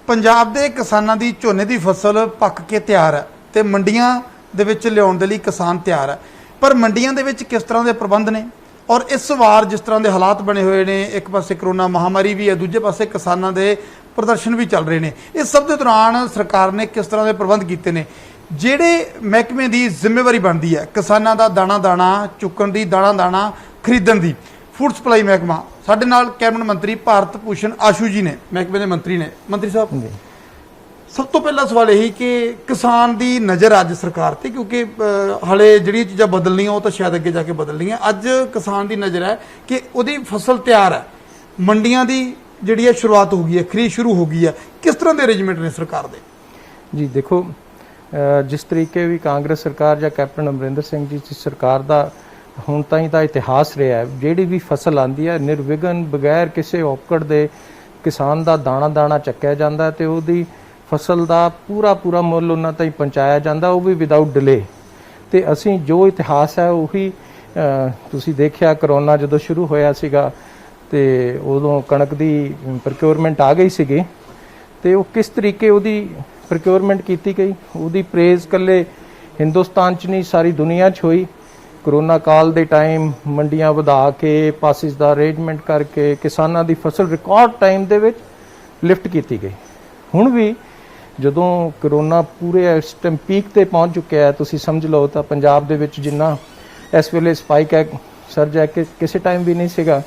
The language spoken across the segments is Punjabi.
ਪੰਜਾਬ ਦੇ ਕਿਸਾਨਾਂ ਦੀ ਝੋਨੇ ਦੀ ਫਸਲ ਪੱਕ ਕੇ ਤਿਆਰ ਹੈ ਤੇ ਮੰਡੀਆਂ ਦੇ ਵਿੱਚ ਲਿਆਉਣ ਦੇ ਲਈ ਕਿਸਾਨ ਤਿਆਰ ਹੈ, ਪਰ ਮੰਡੀਆਂ ਦੇ ਵਿੱਚ ਕਿਸ ਤਰ੍ਹਾਂ ਦੇ ਪ੍ਰਬੰਧ ਨੇ ਔਰ ਇਸ ਵਾਰ ਜਿਸ ਤਰ੍ਹਾਂ ਦੇ ਹਾਲਾਤ ਬਣੇ ਹੋਏ ਨੇ, ਇੱਕ ਪਾਸੇ ਕਰੋਨਾ ਮਹਾਮਾਰੀ ਵੀ ਹੈ, ਦੂਜੇ ਪਾਸੇ ਕਿਸਾਨਾਂ ਦੇ ਪ੍ਰਦਰਸ਼ਨ ਵੀ ਚੱਲ ਰਹੇ ਨੇ, ਇਸ ਸਭ ਦੇ ਦੌਰਾਨ ਸਰਕਾਰ ਨੇ ਕਿਸ ਤਰ੍ਹਾਂ ਦੇ ਪ੍ਰਬੰਧ ਕੀਤੇ ਨੇ? ਜਿਹੜੇ ਮਹਿਕਮੇ ਦੀ ਜ਼ਿੰਮੇਵਾਰੀ ਬਣਦੀ ਹੈ ਕਿਸਾਨਾਂ ਦਾ ਦਾਣਾ ਦਾਣਾ ਚੁੱਕਣ ਦੀ, ਦਾਣਾ ਦਾਣਾ ਖਰੀਦਣ ਦੀ, फूड सप्लाई महकमा साडे नाल कैबिनेट मंत्री भारत भूषण आशू जी ने महकमे के मंत्री ने। मंत्री साहब, सब तो पहला सवाल यही कि किसान की नज़र अज सरकार ते, क्योंकि हाले जिहड़ियां चीज़ां बदलनियां वो तो शायद अगे जाके बदलनियां, अज किसान की नज़र है कि उहदी फसल तैयार है, मंडियां की जिहड़ी है शुरुआत हो गई है, खरीद शुरू हो गई है, किस तरह के अरेंजमेंट ने सरकार दे? जी देखो, जिस तरीके भी कांग्रेस सरकार या कैप्टन अमरिंदर सिंह जी की सरकार का ਹੁਣ ਤਾਈਂ ਦਾ ਇਤਿਹਾਸ ਰਿਹਾ ਹੈ, ਜਿਹੜੀ ਵੀ ਫਸਲ ਆਂਦੀ ਹੈ ਨਿਰਵਿਘਨ ਬਗੈਰ ਕਿਸੇ ਔਕੜ ਦੇ ਕਿਸਾਨ ਦਾ ਦਾਣਾ ਦਾਣਾ ਚੱਕਿਆ ਜਾਂਦਾ ਤੇ ਉਹਦੀ ਫਸਲ ਦਾ ਪੂਰਾ ਮੁੱਲ ਉਹਨਾਂ ਤਾਈਂ ਪਹੁੰਚਾਇਆ ਜਾਂਦਾ, ਉਹ ਵੀ ਵਿਦਆਊਟ ਡਿਲੇ। ਤੇ ਅਸੀਂ ਜੋ ਇਤਿਹਾਸ ਹੈ ਉਹੀ ਤੁਸੀਂ ਦੇਖਿਆ, ਕਰੋਨਾ ਜਦੋਂ ਸ਼ੁਰੂ ਹੋਇਆ ਸੀਗਾ ਤੇ ਉਦੋਂ ਕਣਕ ਦੀ ਪ੍ਰੋਕਿਉਰਮੈਂਟ ਆ ਗਈ ਸੀਗੀ ਤੇ ਉਹ ਕਿਸ ਤਰੀਕੇ ਉਹਦੀ ਪ੍ਰੋਕਿਉਰਮੈਂਟ ਕੀਤੀ ਗਈ, ਉਹਦੀ ਪ੍ਰੇਜ਼ ਕੱਲੇ ਹਿੰਦੁਸਤਾਨ 'ਚ ਨਹੀਂ ਸਾਰੀ ਦੁਨੀਆ 'ਚ ਹੋਈ। ਕਰੋਨਾ ਕਾਲ ਦੇ ਟਾਈਮ ਮੰਡੀਆਂ ਵਧਾ ਕੇ ਪਾਸਿਸ ਦਾ ਅਰੇਂਜਮੈਂਟ ਕਰਕੇ ਕਿਸਾਨਾਂ ਦੀ ਫਸਲ ਰਿਕਾਰਡ ਟਾਈਮ ਦੇ ਵਿੱਚ ਲਿਫਟ ਕੀਤੀ ਗਈ। ਹੁਣ ਵੀ ਜਦੋਂ ਕਰੋਨਾ ਪੂਰੇ ਇਸ ਟਾਈਮ ਪੀਕ ਤੇ ਪਹੁੰਚ ਚੁੱਕਿਆ ਹੈ, ਤੁਸੀਂ ਸਮਝ ਲਓ ਤਾਂ ਪੰਜਾਬ ਦੇ ਵਿੱਚ ਜਿੰਨਾ ਇਸ ਵੇਲੇ ਸਪਾਈਕ ਹੈ ਸਰਜ ਹੈ ਕਿ ਕਿਸੇ ਟਾਈਮ ਵੀ ਨਹੀਂ ਸੀਗਾ।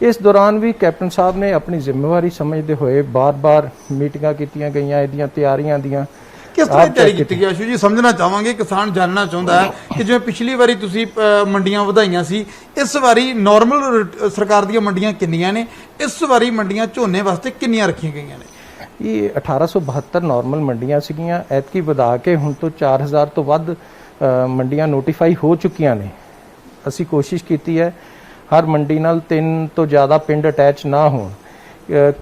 ਇਸ ਦੌਰਾਨ ਵੀ ਕੈਪਟਨ ਸਾਹਿਬ ਨੇ ਆਪਣੀ ਜ਼ਿੰਮੇਵਾਰੀ ਸਮਝਦੇ ਹੋਏ ਬਾਰ-ਬਾਰ ਮੀਟਿੰਗਾਂ ਕੀਤੀਆਂ ਗਈਆਂ ਇਹਦੀਆਂ ਤਿਆਰੀਆਂ ਦੀਆਂ। किस तरह तैयारी की गई आशू जी? समझना चाहांगे, किसान जानना चाहता है कि जिवें पिछली बारी तुसीं मंडियां वधाईयां सी, इस बारी नॉर्मल सरकार दी मंडियां किन्नियां ने, इस बारी मंडियां झोने वास्ते किन्नियां रखीਆਂ गईਆਂ ਨੇ? ये 1872 नॉर्मल मंडियां ਸੀਗੀਆਂ, ਐਤਕੀ ਵਧਾ ਕੇ ਹੁਣ ਤੋਂ 4000 ਤੋਂ ਵੱਧ ਮੰਡੀਆਂ ਨੋਟੀਫਾਈ ਹੋ ਚੁੱਕੀਆਂ ਨੇ। ਅਸੀਂ ਕੋਸ਼ਿਸ਼ ਕੀਤੀ ਹੈ ਹਰ ਮੰਡੀ ਨਾਲ 3 ਤੋਂ ਜ਼ਿਆਦਾ ਪਿੰਡ ਅਟੈਚ ਨਾ ਹੋਣ।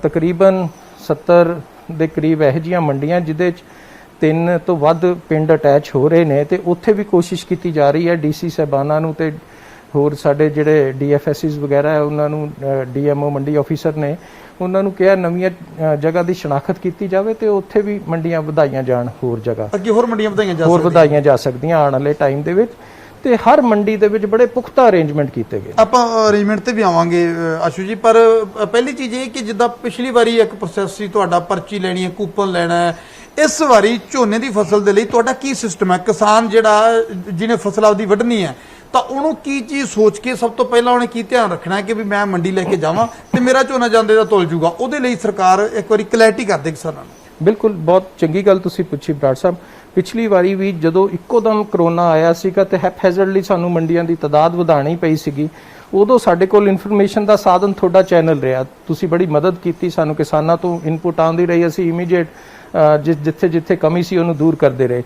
ਤਕਰੀਬਨ 70 ਦੇ ਕਰੀਬ ਇਹੋ ਜਿਹੀਆਂ ਮੰਡੀਆਂ ਜਿਹਦੇ 'ਚ 3 ਤੋਂ ਵੱਧ ਪਿੰਡ ਅਟੈਚ ਹੋ ਰਹੇ ਨੇ ਤੇ ਉੱਥੇ ਵੀ ਕੋਸ਼ਿਸ਼ ਕੀਤੀ ਜਾ ਰਹੀ ਹੈ ਡੀਸੀ ਸਾਹਿਬਾਨਾਂ ਨੂੰ ਤੇ ਹੋਰ ਸਾਡੇ ਜਿਹੜੇ ਡੀਐਫਐਸਸੀਜ਼ ਵਗੈਰਾ ਹੈ ਉਹਨਾਂ ਨੂੰ, ਡੀਐਮਓ ਮੰਡੀ ਆਫੀਸਰ ਨੇ ਉਹਨਾਂ ਨੂੰ ਕਿਹਾ ਨਵੀਆਂ ਜਗ੍ਹਾ ਦੀ ਸ਼ਨਾਖਤ ਕੀਤੀ ਜਾਵੇ ਤੇ ਉੱਥੇ ਵੀ ਮੰਡੀਆਂ ਵਧਾਈਆਂ ਜਾਣ, ਹੋਰ ਜਗ੍ਹਾ ਅੱਗੇ ਹੋਰ ਮੰਡੀਆਂ ਵਧਾਈਆਂ ਜਾ ਸਕਦੀਆਂ ਆਉਣ ਵਾਲੇ ਟਾਈਮ ਦੇ ਵਿੱਚ। ਤੇ ਹਰ ਮੰਡੀ ਦੇ ਵਿੱਚ ਬੜੇ ਪੁਖਤਾ ਅਰੇਂਜਮੈਂਟ ਕੀਤੇ ਗਏ। ਆਪਾਂ ਅਰੇਂਜਮੈਂਟ ਤੇ ਵੀ ਆਵਾਂਗੇ ਆਸ਼ੂ ਜੀ, ਪਰ ਪਹਿਲੀ ਚੀਜ਼ ਇਹ ਕਿ ਜਿੱਦਾਂ ਪਿਛਲੀ ਵਾਰੀ ਇੱਕ ਪ੍ਰੋਸੈਸ ਸੀ, ਤੁਹਾਡਾ ਪਰਚੀ ਲੈਣੀ ਹੈ, ਕੂਪਨ ਲੈਣਾ ਹੈ, ਇਸ ਵਾਰੀ ਝੋਨੇ ਦੀ ਫਸਲ ਦੇ ਲਈ ਤੁਹਾਡਾ ਕੀ ਸਿਸਟਮ ਹੈ? ਕਿਸਾਨ ਜਿਹੜਾ ਜਿਹਨੇ ਫਸਲ ਆਪਦੀ ਵੱਢਣੀ ਹੈ ਤਾਂ ਉਹਨੂੰ ਕੀ ਚੀਜ਼ ਸੋਚ ਕੇ ਸਭ ਤੋਂ ਪਹਿਲਾਂ ਉਹਨੇ ਕੀ ਧਿਆਨ ਰੱਖਣਾ ਹੈ ਕਿ ਵੀ ਮੈਂ ਮੰਡੀ ਲੈ ਕੇ ਜਾਵਾਂ ਤੇ ਮੇਰਾ ਝੋਨਾ ਜਾਂਦੇ ਦਾ ਤੁਲ ਜੂਗਾ? ਉਹਦੇ ਲਈ ਸਰਕਾਰ ਇੱਕ ਵਾਰੀ ਕਲੈਰਿਟੀ ਕਰ ਦੇ ਕਿਸਾਨਾਂ ਨੂੰ। ਬਿਲਕੁਲ, ਬਹੁਤ ਚੰਗੀ ਗੱਲ ਤੁਸੀਂ ਪੁੱਛੀ ਬਰਾੜ ਸਾਹਿਬ। ਪਿਛਲੀ ਵਾਰੀ ਵੀ ਜਦੋਂ ਇੱਕੋਦਮ ਕਰੋਨਾ ਆਇਆ ਸੀਗਾ ਤੇ ਹੈਪਹੈਜ਼ਰਡਲੀ ਸਾਨੂੰ ਮੰਡੀਆਂ ਦੀ ਤਾਦਾਦ ਵਧਾਉਣੀ ਪਈ ਸੀਗੀ, ਉਦੋਂ ਸਾਡੇ ਕੋਲ ਇਨਫੋਰਮੇਸ਼ਨ ਦਾ ਸਾਧਨ ਤੁਹਾਡਾ ਚੈਨਲ ਰਿਹਾ। ਤੁਸੀਂ ਬੜੀ ਮਦਦ ਕੀਤੀ ਸਾਨੂੰ, ਕਿਸਾਨਾਂ ਤੋਂ ਇਨਪੁਟ ਆਉਂਦੀ ਰਹੀ, ਅਸੀਂ ਇਮੀਡੀਏਟ ਜਿੱਥੇ ਜਿੱਥੇ ਕਮੀ ਸੀ ਉਹਨੂੰ ਦੂਰ ਕਰਦੇ ਰਹੇ।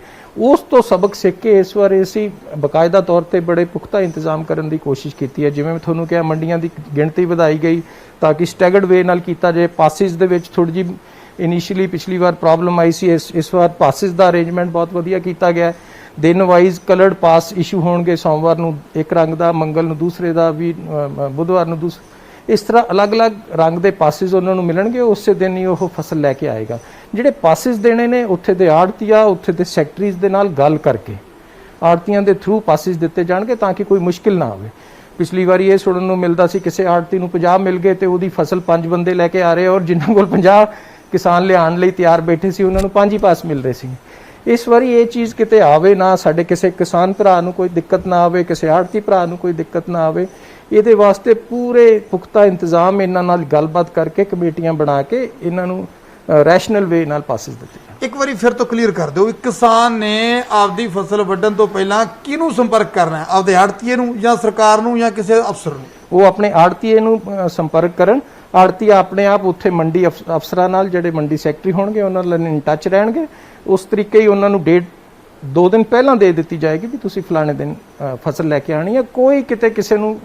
ਉਸ ਤੋਂ ਸਬਕ ਸਿੱਖ ਕੇ ਇਸ ਵਾਰ ਅਸੀਂ ਬਕਾਇਦਾ ਤੌਰ ਤੇ ਬੜੇ ਪੁਖਤਾ ਇੰਤਜ਼ਾਮ ਕਰਨ ਦੀ ਕੋਸ਼ਿਸ਼ ਕੀਤੀ ਹੈ। ਜਿਵੇਂ ਮੈਂ ਤੁਹਾਨੂੰ ਕਿਹਾ, ਮੰਡੀਆਂ ਦੀ ਗਿਣਤੀ ਵਧਾਈ ਗਈ ਤਾਂ ਕਿ ਸਟੈਗਰਡ ਵੇ ਨਾਲ ਕੀਤਾ ਜਾਏ। ਪਾਸਿਸ ਦੇ ਵਿੱਚ ਥੋੜੀ ਜਿਹੀ ਇਨੀਸ਼ੀਅਲੀ ਪਿਛਲੀ ਵਾਰ ਪ੍ਰੋਬਲਮ ਆਈ ਸੀ, ਇਸ ਵਾਰ ਪਾਸਿਸ ਦਾ ਅਰੇਂਜਮੈਂਟ ਬਹੁਤ ਵਧੀਆ ਕੀਤਾ ਗਿਆ। ਦਿਨ ਵਾਈਜ਼ ਕਲਰਡ ਪਾਸ ਇਸ਼ੂ ਹੋਣਗੇ, ਸੋਮਵਾਰ ਨੂੰ ਇੱਕ ਰੰਗ ਦਾ, ਮੰਗਲ ਨੂੰ ਦੂਸਰੇ ਦਾ, ਵੀ ਬੁੱਧਵਾਰ ਨੂੰ ਦੂਸਰੇ, ਇਸ ਤਰ੍ਹਾਂ ਅਲੱਗ-ਅਲੱਗ ਰੰਗ ਦੇ ਪਾਸਿਸ ਉਹਨਾਂ ਨੂੰ ਮਿਲਣਗੇ। ਉਸੇ ਦਿਨ ਹੀ ਉਹ ਫਸਲ ਲੈ ਕੇ ਆਏਗਾ। ਜਿਹੜੇ ਪਾਸਿਸ ਦੇਣੇ ਨੇ ਉੱਥੇ ਦੇ ਆੜਤੀਆ, ਉੱਥੇ ਦੇ ਸੈਕਟਰੀਜ਼ ਦੇ ਨਾਲ ਗੱਲ ਕਰਕੇ ਆੜਤੀਆਂ ਦੇ ਥਰੂ ਪਾਸਿਸ ਦਿੱਤੇ ਜਾਣਗੇ ਤਾਂ ਕਿ ਕੋਈ ਮੁਸ਼ਕਿਲ ਨਾ ਆਵੇ। ਪਿਛਲੀ ਵਾਰੀ ਇਹ ਸੁਣਨ ਨੂੰ ਮਿਲਦਾ ਸੀ ਕਿਸੇ ਆੜਤੀ ਨੂੰ 50 ਮਿਲ ਗਏ ਤੇ ਉਹਦੀ ਫਸਲ 5 ਬੰਦੇ ਲੈ ਕੇ ਆ ਰਹੇ ਔਰ ਜਿਨ੍ਹਾਂ ਕੋਲ 50 ਕਿਸਾਨ ਲਿਆਉਣ ਲਈ ਤਿਆਰ ਬੈਠੇ ਸੀ ਉਹਨਾਂ ਨੂੰ 5 ਹੀ ਪਾਸ ਮਿਲ ਰਹੇ ਸੀ। ਇਸ ਵਾਰੀ ਇਹ ਚੀਜ਼ ਕਿਤੇ ਆਵੇ ਨਾ, ਸਾਡੇ ਕਿਸੇ ਕਿਸਾਨ ਭਰਾ ਨੂੰ ਕੋਈ ਦਿੱਕਤ ਨਾ ਆਵੇ, ਕਿਸੇ ਆੜਤੀ ਭਰਾ ਨੂੰ ਕੋਈ ਦਿੱਕਤ ਨਾ ਆਵੇ। ਇਹਦੇ ਵਾਸਤੇ ਪੂਰੇ ਪੁਖਤਾ ਇੰਤਜ਼ਾਮ ਇਹਨਾਂ ਨਾਲ ਗੱਲਬਾਤ ਕਰਕੇ ਕਮੇਟੀਆਂ ਬਣਾ ਕੇ ਇਹਨਾਂ ਨੂੰ ਰੈਸ਼ਨਲ ਵੇ ਨਾਲ ਪਾਸਿਸ ਦਿੱਤੇ। ਇੱਕ ਵਾਰੀ ਫਿਰ ਤੋਂ ਕਲੀਅਰ ਕਰ ਦਿਓ, ਕਿਸਾਨ ਨੇ ਆਪਦੀ ਫਸਲ ਵੱਢਣ ਤੋਂ ਪਹਿਲਾਂ ਕਿਹਨੂੰ ਸੰਪਰਕ ਕਰਨਾ ਹੈ? ਆਪਦੇ ਆੜਤੀਏ ਨੂੰ ਜਾਂ ਸਰਕਾਰ ਨੂੰ ਜਾਂ ਕਿਸੇ ਅਫਸਰ ਨੂੰ? ਉਹ ਆਪਣੇ ਆੜਤੀਏ ਨੂੰ ਸੰਪਰਕ ਕਰਨ। ਆੜਤੀ ਆਪਣੇ ਆਪ ਉੱਥੇ ਮੰਡੀ ਅਫਸਰਾਂ ਨਾਲ, ਜਿਹੜੇ ਮੰਡੀ ਸੈਕਟਰੀ ਹੋਣਗੇ, ਉਹਨਾਂ ਨਾਲ ਇਨ ਟੱਚ ਰਹਿਣਗੇ। ਉਸ ਤਰੀਕੇ ਹੀ ਉਹਨਾਂ ਨੂੰ ਡੇਟ 2 ਦਿਨ ਪਹਿਲਾਂ ਦੇ ਦਿੱਤੀ ਜਾਏਗੀ ਵੀ ਤੁਸੀਂ ਫਲਾਣੇ ਦਿਨ ਫਸਲ ਲੈ ਕੇ ਆਣੀ ਹੈ। ਕੋਈ ਕਿਤੇ ਕਿਸੇ ਨੂੰ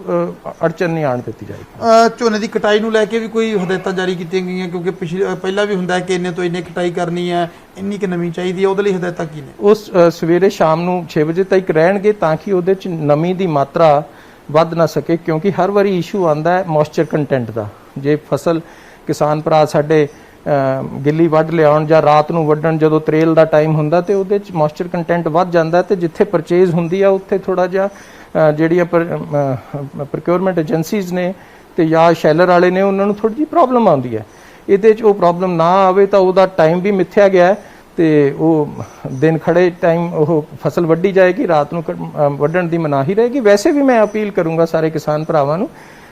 ਅੜਚਨ ਨਹੀਂ ਆਣ ਦਿੱਤੀ ਜਾਏਗੀ। ਝੋਨੇ ਦੀ ਕਟਾਈ ਨੂੰ ਲੈ ਕੇ ਵੀ ਕੋਈ ਹਦਾਇਤਾਂ ਜਾਰੀ ਕੀਤੀਆਂ ਗਈਆਂ? ਕਿਉਂਕਿ ਪਹਿਲਾਂ ਵੀ ਹੁੰਦਾ ਹੈ ਕਿ ਇੰਨੇ ਤੋਂ ਇੰਨੇ ਕਟਾਈ ਕਰਨੀ ਹੈ, ਇੰਨੀ ਕਿ ਨਮੀ ਚਾਹੀਦੀ ਹੈ, ਉਹਦੇ ਲਈ ਹਦਾਇਤਾਂ ਕੀ ਨੇ? ਉਸ ਸਵੇਰੇ ਸ਼ਾਮ ਨੂੰ 6 ਵਜੇ ਤੱਕ ਰਹਿਣਗੇ ਤਾਂ ਕਿ ਉਹਦੇ 'ਚ ਨਮੀ ਦੀ ਮਾਤਰਾ ਵੱਧ ਨਾ ਸਕੇ, ਕਿਉਂਕਿ ਹਰ ਵਾਰੀ ਇਸ਼ੂ ਆਉਂਦਾ ਹੈ ਮੋਇਸਚਰ ਕੰਟੈਂਟ ਦਾ। ਜੇ ਫਸਲ ਕਿਸਾਨ ਭਰਾ ਸਾਡੇ ਗਿੱਲੀ ਵੱਢ ਲਿਆਉਣ ਜਾਂ ਰਾਤ ਨੂੰ ਵੱਢਣ ਜਦੋਂ ਤਰੇਲ ਦਾ ਟਾਈਮ ਹੁੰਦਾ ਤੇ ਉਹਦੇ ਚ ਮੋਇਸਚਰ ਕੰਟੈਂਟ ਵੱਧ ਜਾਂਦਾ ਤੇ ਜਿੱਥੇ ਪਰਚੇਜ਼ ਹੁੰਦੀ ਆ ਉੱਥੇ ਥੋੜਾ ਜਿਹਾ ਜਿਹੜੀਆਂ ਪ੍ਰੋਕਿਉਰਮੈਂਟ ਏਜੰਸੀਜ਼ ਨੇ ਤੇ ਜਾਂ ਸ਼ੈਲਰ ਵਾਲੇ ਨੇ ਉਹਨਾਂ ਨੂੰ ਥੋੜੀ ਜਿਹੀ ਪ੍ਰੋਬਲਮ ਆਉਂਦੀ ਹੈ। ਇਹਦੇ 'ਚ ਉਹ ਪ੍ਰੋਬਲਮ ਨਾ ਆਵੇ ਤਾਂ ਉਹਦਾ ਟਾਈਮ ਵੀ ਮਿੱਥਿਆ ਗਿਆ ਹੈ ਤੇ ਉਹ ਦਿਨ ਖੜੇ ਟਾਈਮ ਉਹ ਫਸਲ ਵੱਢੀ ਜਾਏਗੀ, ਰਾਤ ਨੂੰ ਵੱਢਣ ਦੀ ਮਨਾਹੀ ਰਹੇਗੀ। ਵੈਸੇ ਵੀ ਮੈਂ ਅਪੀਲ ਕਰੂੰਗਾ ਸਾਰੇ ਕਿਸਾਨ ਭਰਾਵਾਂ ਨੂੰ,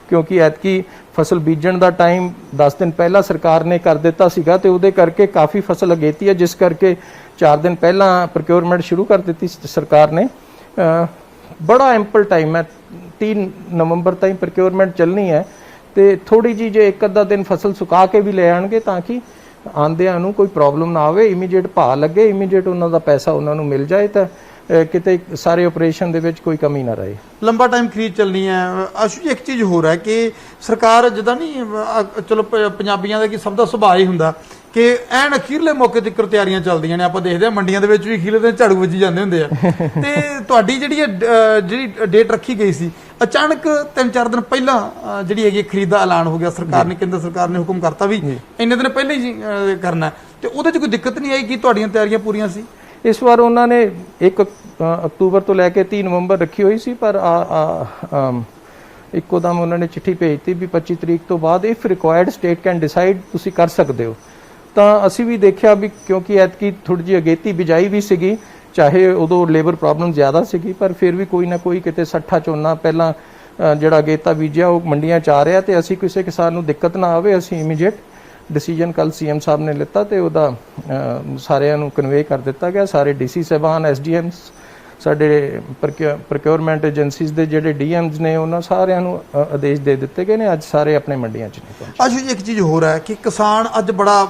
ਕਿਉਂਕਿ ਐਤਕੀ ਫਸਲ ਬੀਜਣ ਦਾ ਟਾਈਮ 10 ਦਿਨ ਪਹਿਲਾਂ ਸਰਕਾਰ ਨੇ ਕਰ ਦਿੱਤਾ ਸੀਗਾ ਤੇ ਉਹਦੇ ਕਰਕੇ ਕਾਫੀ ਫਸਲ ਅਗੇਤੀ ਹੈ, ਜਿਸ ਕਰਕੇ 4 ਦਿਨ ਪਹਿਲਾਂ ਪ੍ਰੋਕਿਉਰਮੈਂਟ ਸ਼ੁਰੂ ਕਰ ਦਿੱਤੀ ਸਰਕਾਰ ਨੇ। ਬੜਾ ਐਂਪਲ ਟਾਈਮ ਹੈ, 3 ਨਵੰਬਰ ਤਾਈਂ ਪ੍ਰੋਕਿਉਰਮੈਂਟ ਚੱਲਣੀ ਹੈ ਤੇ ਥੋੜੀ ਜੀ ਜੇ ਇੱਕ ਅੱਧਾ ਦਿਨ ਫਸਲ ਸੁਕਾ ਕੇ ਵੀ ਲੈ ਆਣਗੇ ਤਾਂ ਕਿ ਆਂਦਿਆਂ ਨੂੰ ਕੋਈ ਪ੍ਰੋਬਲਮ ਨਾ ਆਵੇ, ਇਮੀਡੀਏਟ ਭਾਅ ਲੱਗੇ, ਇਮੀਡੀਏਟ ਉਹਨਾਂ ਦਾ ਪੈਸਾ ਉਹਨਾਂ ਨੂੰ ਮਿਲ ਜਾਏ ਤਾਂ ਕਿਤੇ ਸਾਰੇ ਆਪਰੇਸ਼ਨ ਦੇ ਵਿੱਚ ਕੋਈ ਕਮੀ ਨਾ ਰਹੇ। ਲੰਬਾ ਟਾਈਮ ਖਰੀਦ ਚੱਲਣੀ ਹੈ। ਆਸ਼ੂ ਜੀ ਇੱਕ ਚੀਜ਼ ਹੋਰ ਹੈ ਕਿ ਸਰਕਾਰ ਜਿੱਦਾਂ ਨਹੀਂ ਚਲੋ ਪੰਜਾਬੀਆਂ ਦਾ ਕੀ ਸਭ ਦਾ ਸੁਭਾਅ ਹੀ ਹੁੰਦਾ ਕਿ ਐਨ ਅਖੀਰਲੇ ਮੌਕੇ ਤੱਕ ਤਿਆਰੀਆਂ ਚੱਲਦੀਆਂ ਨੇ। ਆਪਾਂ ਦੇਖਦੇ ਹਾਂ ਮੰਡੀਆਂ ਦੇ ਵਿੱਚ ਵੀ ਅਖੀਰਲੇ ਦਿਨ ਝਾੜੂ ਵੱਜੀ ਜਾਂਦੇ ਹੁੰਦੇ ਆ ਤੇ ਤੁਹਾਡੀ ਜਿਹੜੀ ਡੇਟ ਰੱਖੀ ਗਈ ਸੀ ਅਚਾਨਕ 3-4 ਦਿਨ ਪਹਿਲਾਂ ਜਿਹੜੀ ਹੈਗੀ ਖਰੀਦ ਦਾ ਐਲਾਨ ਹੋ ਗਿਆ। ਸਰਕਾਰ ਨੇ ਕੇਂਦਰ ਸਰਕਾਰ ਨੇ ਹੁਕਮ ਕਰਤਾ ਵੀ ਇੰਨੇ ਦਿਨ ਪਹਿਲਾਂ ਹੀ ਕਰਨਾ ਤੇ ਉਹਦੇ 'ਚ ਕੋਈ ਦਿੱਕਤ ਨਹੀਂ ਆਈ ਕਿ ਤੁਹਾਡੀਆਂ ਤਿਆਰੀਆਂ ਪੂਰੀਆਂ ਸੀ? ਇਸ ਵਾਰ ਉਹਨਾਂ ਨੇ 1 ਅਕਤੂਬਰ ਤੋਂ ਲੈ ਕੇ 30 ਨਵੰਬਰ ਰੱਖੀ ਹੋਈ ਸੀ, ਪਰ ਇੱਕੋ ਦਮ ਉਹਨਾਂ ਨੇ ਚਿੱਠੀ ਭੇਜਤੀ ਵੀ 25 ਤਰੀਕ ਤੋਂ ਬਾਅਦ if required state can decide ਤੁਸੀਂ ਕਰ ਸਕਦੇ ਹੋ। ਤਾਂ ਅਸੀਂ ਵੀ ਦੇਖਿਆ ਵੀ ਕਿਉਂਕਿ ਐਤਕੀ ਥੋੜੀ ਜਿਹੀ ਅਗੇਤੀ ਬਿਜਾਈ ਵੀ ਸੀਗੀ, ਚਾਹੇ ਉਦੋਂ ਲੇਬਰ ਪ੍ਰੋਬਲਮ ਜ਼ਿਆਦਾ ਸੀਗੀ ਪਰ ਫਿਰ ਵੀ ਕੋਈ ਨਾ ਕੋਈ ਕਿਤੇ 60 ਝੋਨਾ ਪਹਿਲਾਂ ਜਿਹੜਾ ਅਗੇਤਾ ਬੀਜਿਆ ਉਹ ਮੰਡੀਆਂ 'ਚ ਆ ਰਿਹਾ ਤੇ ਅਸੀਂ ਕਿਸੇ ਕਿਸਾਨ ਨੂੰ ਦਿੱਕਤ ਨਾ ਆਵੇ, ਅਸੀਂ ਇਮੀਡੀਏਟ ਡਿਸੀਜਨ ਕੱਲ ਸੀਐਮ ਸਾਹਿਬ ਨੇ ਲਿੱਤਾ ਤੇ ਉਹਦਾ ਸਾਰਿਆਂ ਨੂੰ ਕਨਵੇ ਕਰ ਦਿੱਤਾ ਗਿਆ। ਸਾਰੇ ਡੀਸੀ ਸਾਹਿਬਾਨ, ਐਸਡੀਐਮਸ, ਸਾਡੇ ਪ੍ਰੋਕਿਉਰਮੈਂਟ ਏਜੰਸੀਜ਼ ਦੇ ਜਿਹੜੇ ਡੀਐਮਸ ਨੇ ਉਹਨਾਂ ਸਾਰਿਆਂ ਨੂੰ ਆਦੇਸ਼ ਦੇ ਦਿੱਤੇ ਗਏ ਨੇ। ਅੱਜ ਸਾਰੇ ਆਪਣੇ ਮੰਡੀਆਂ 'ਚ ਨੇ ਪਹੁੰਚੇ। ਆਸ਼ੂ ਜੀ ਇੱਕ ਚੀਜ਼ ਹੋਰ ਹੈ ਕਿ ਕਿਸਾਨ ਅੱਜ ਬੜਾ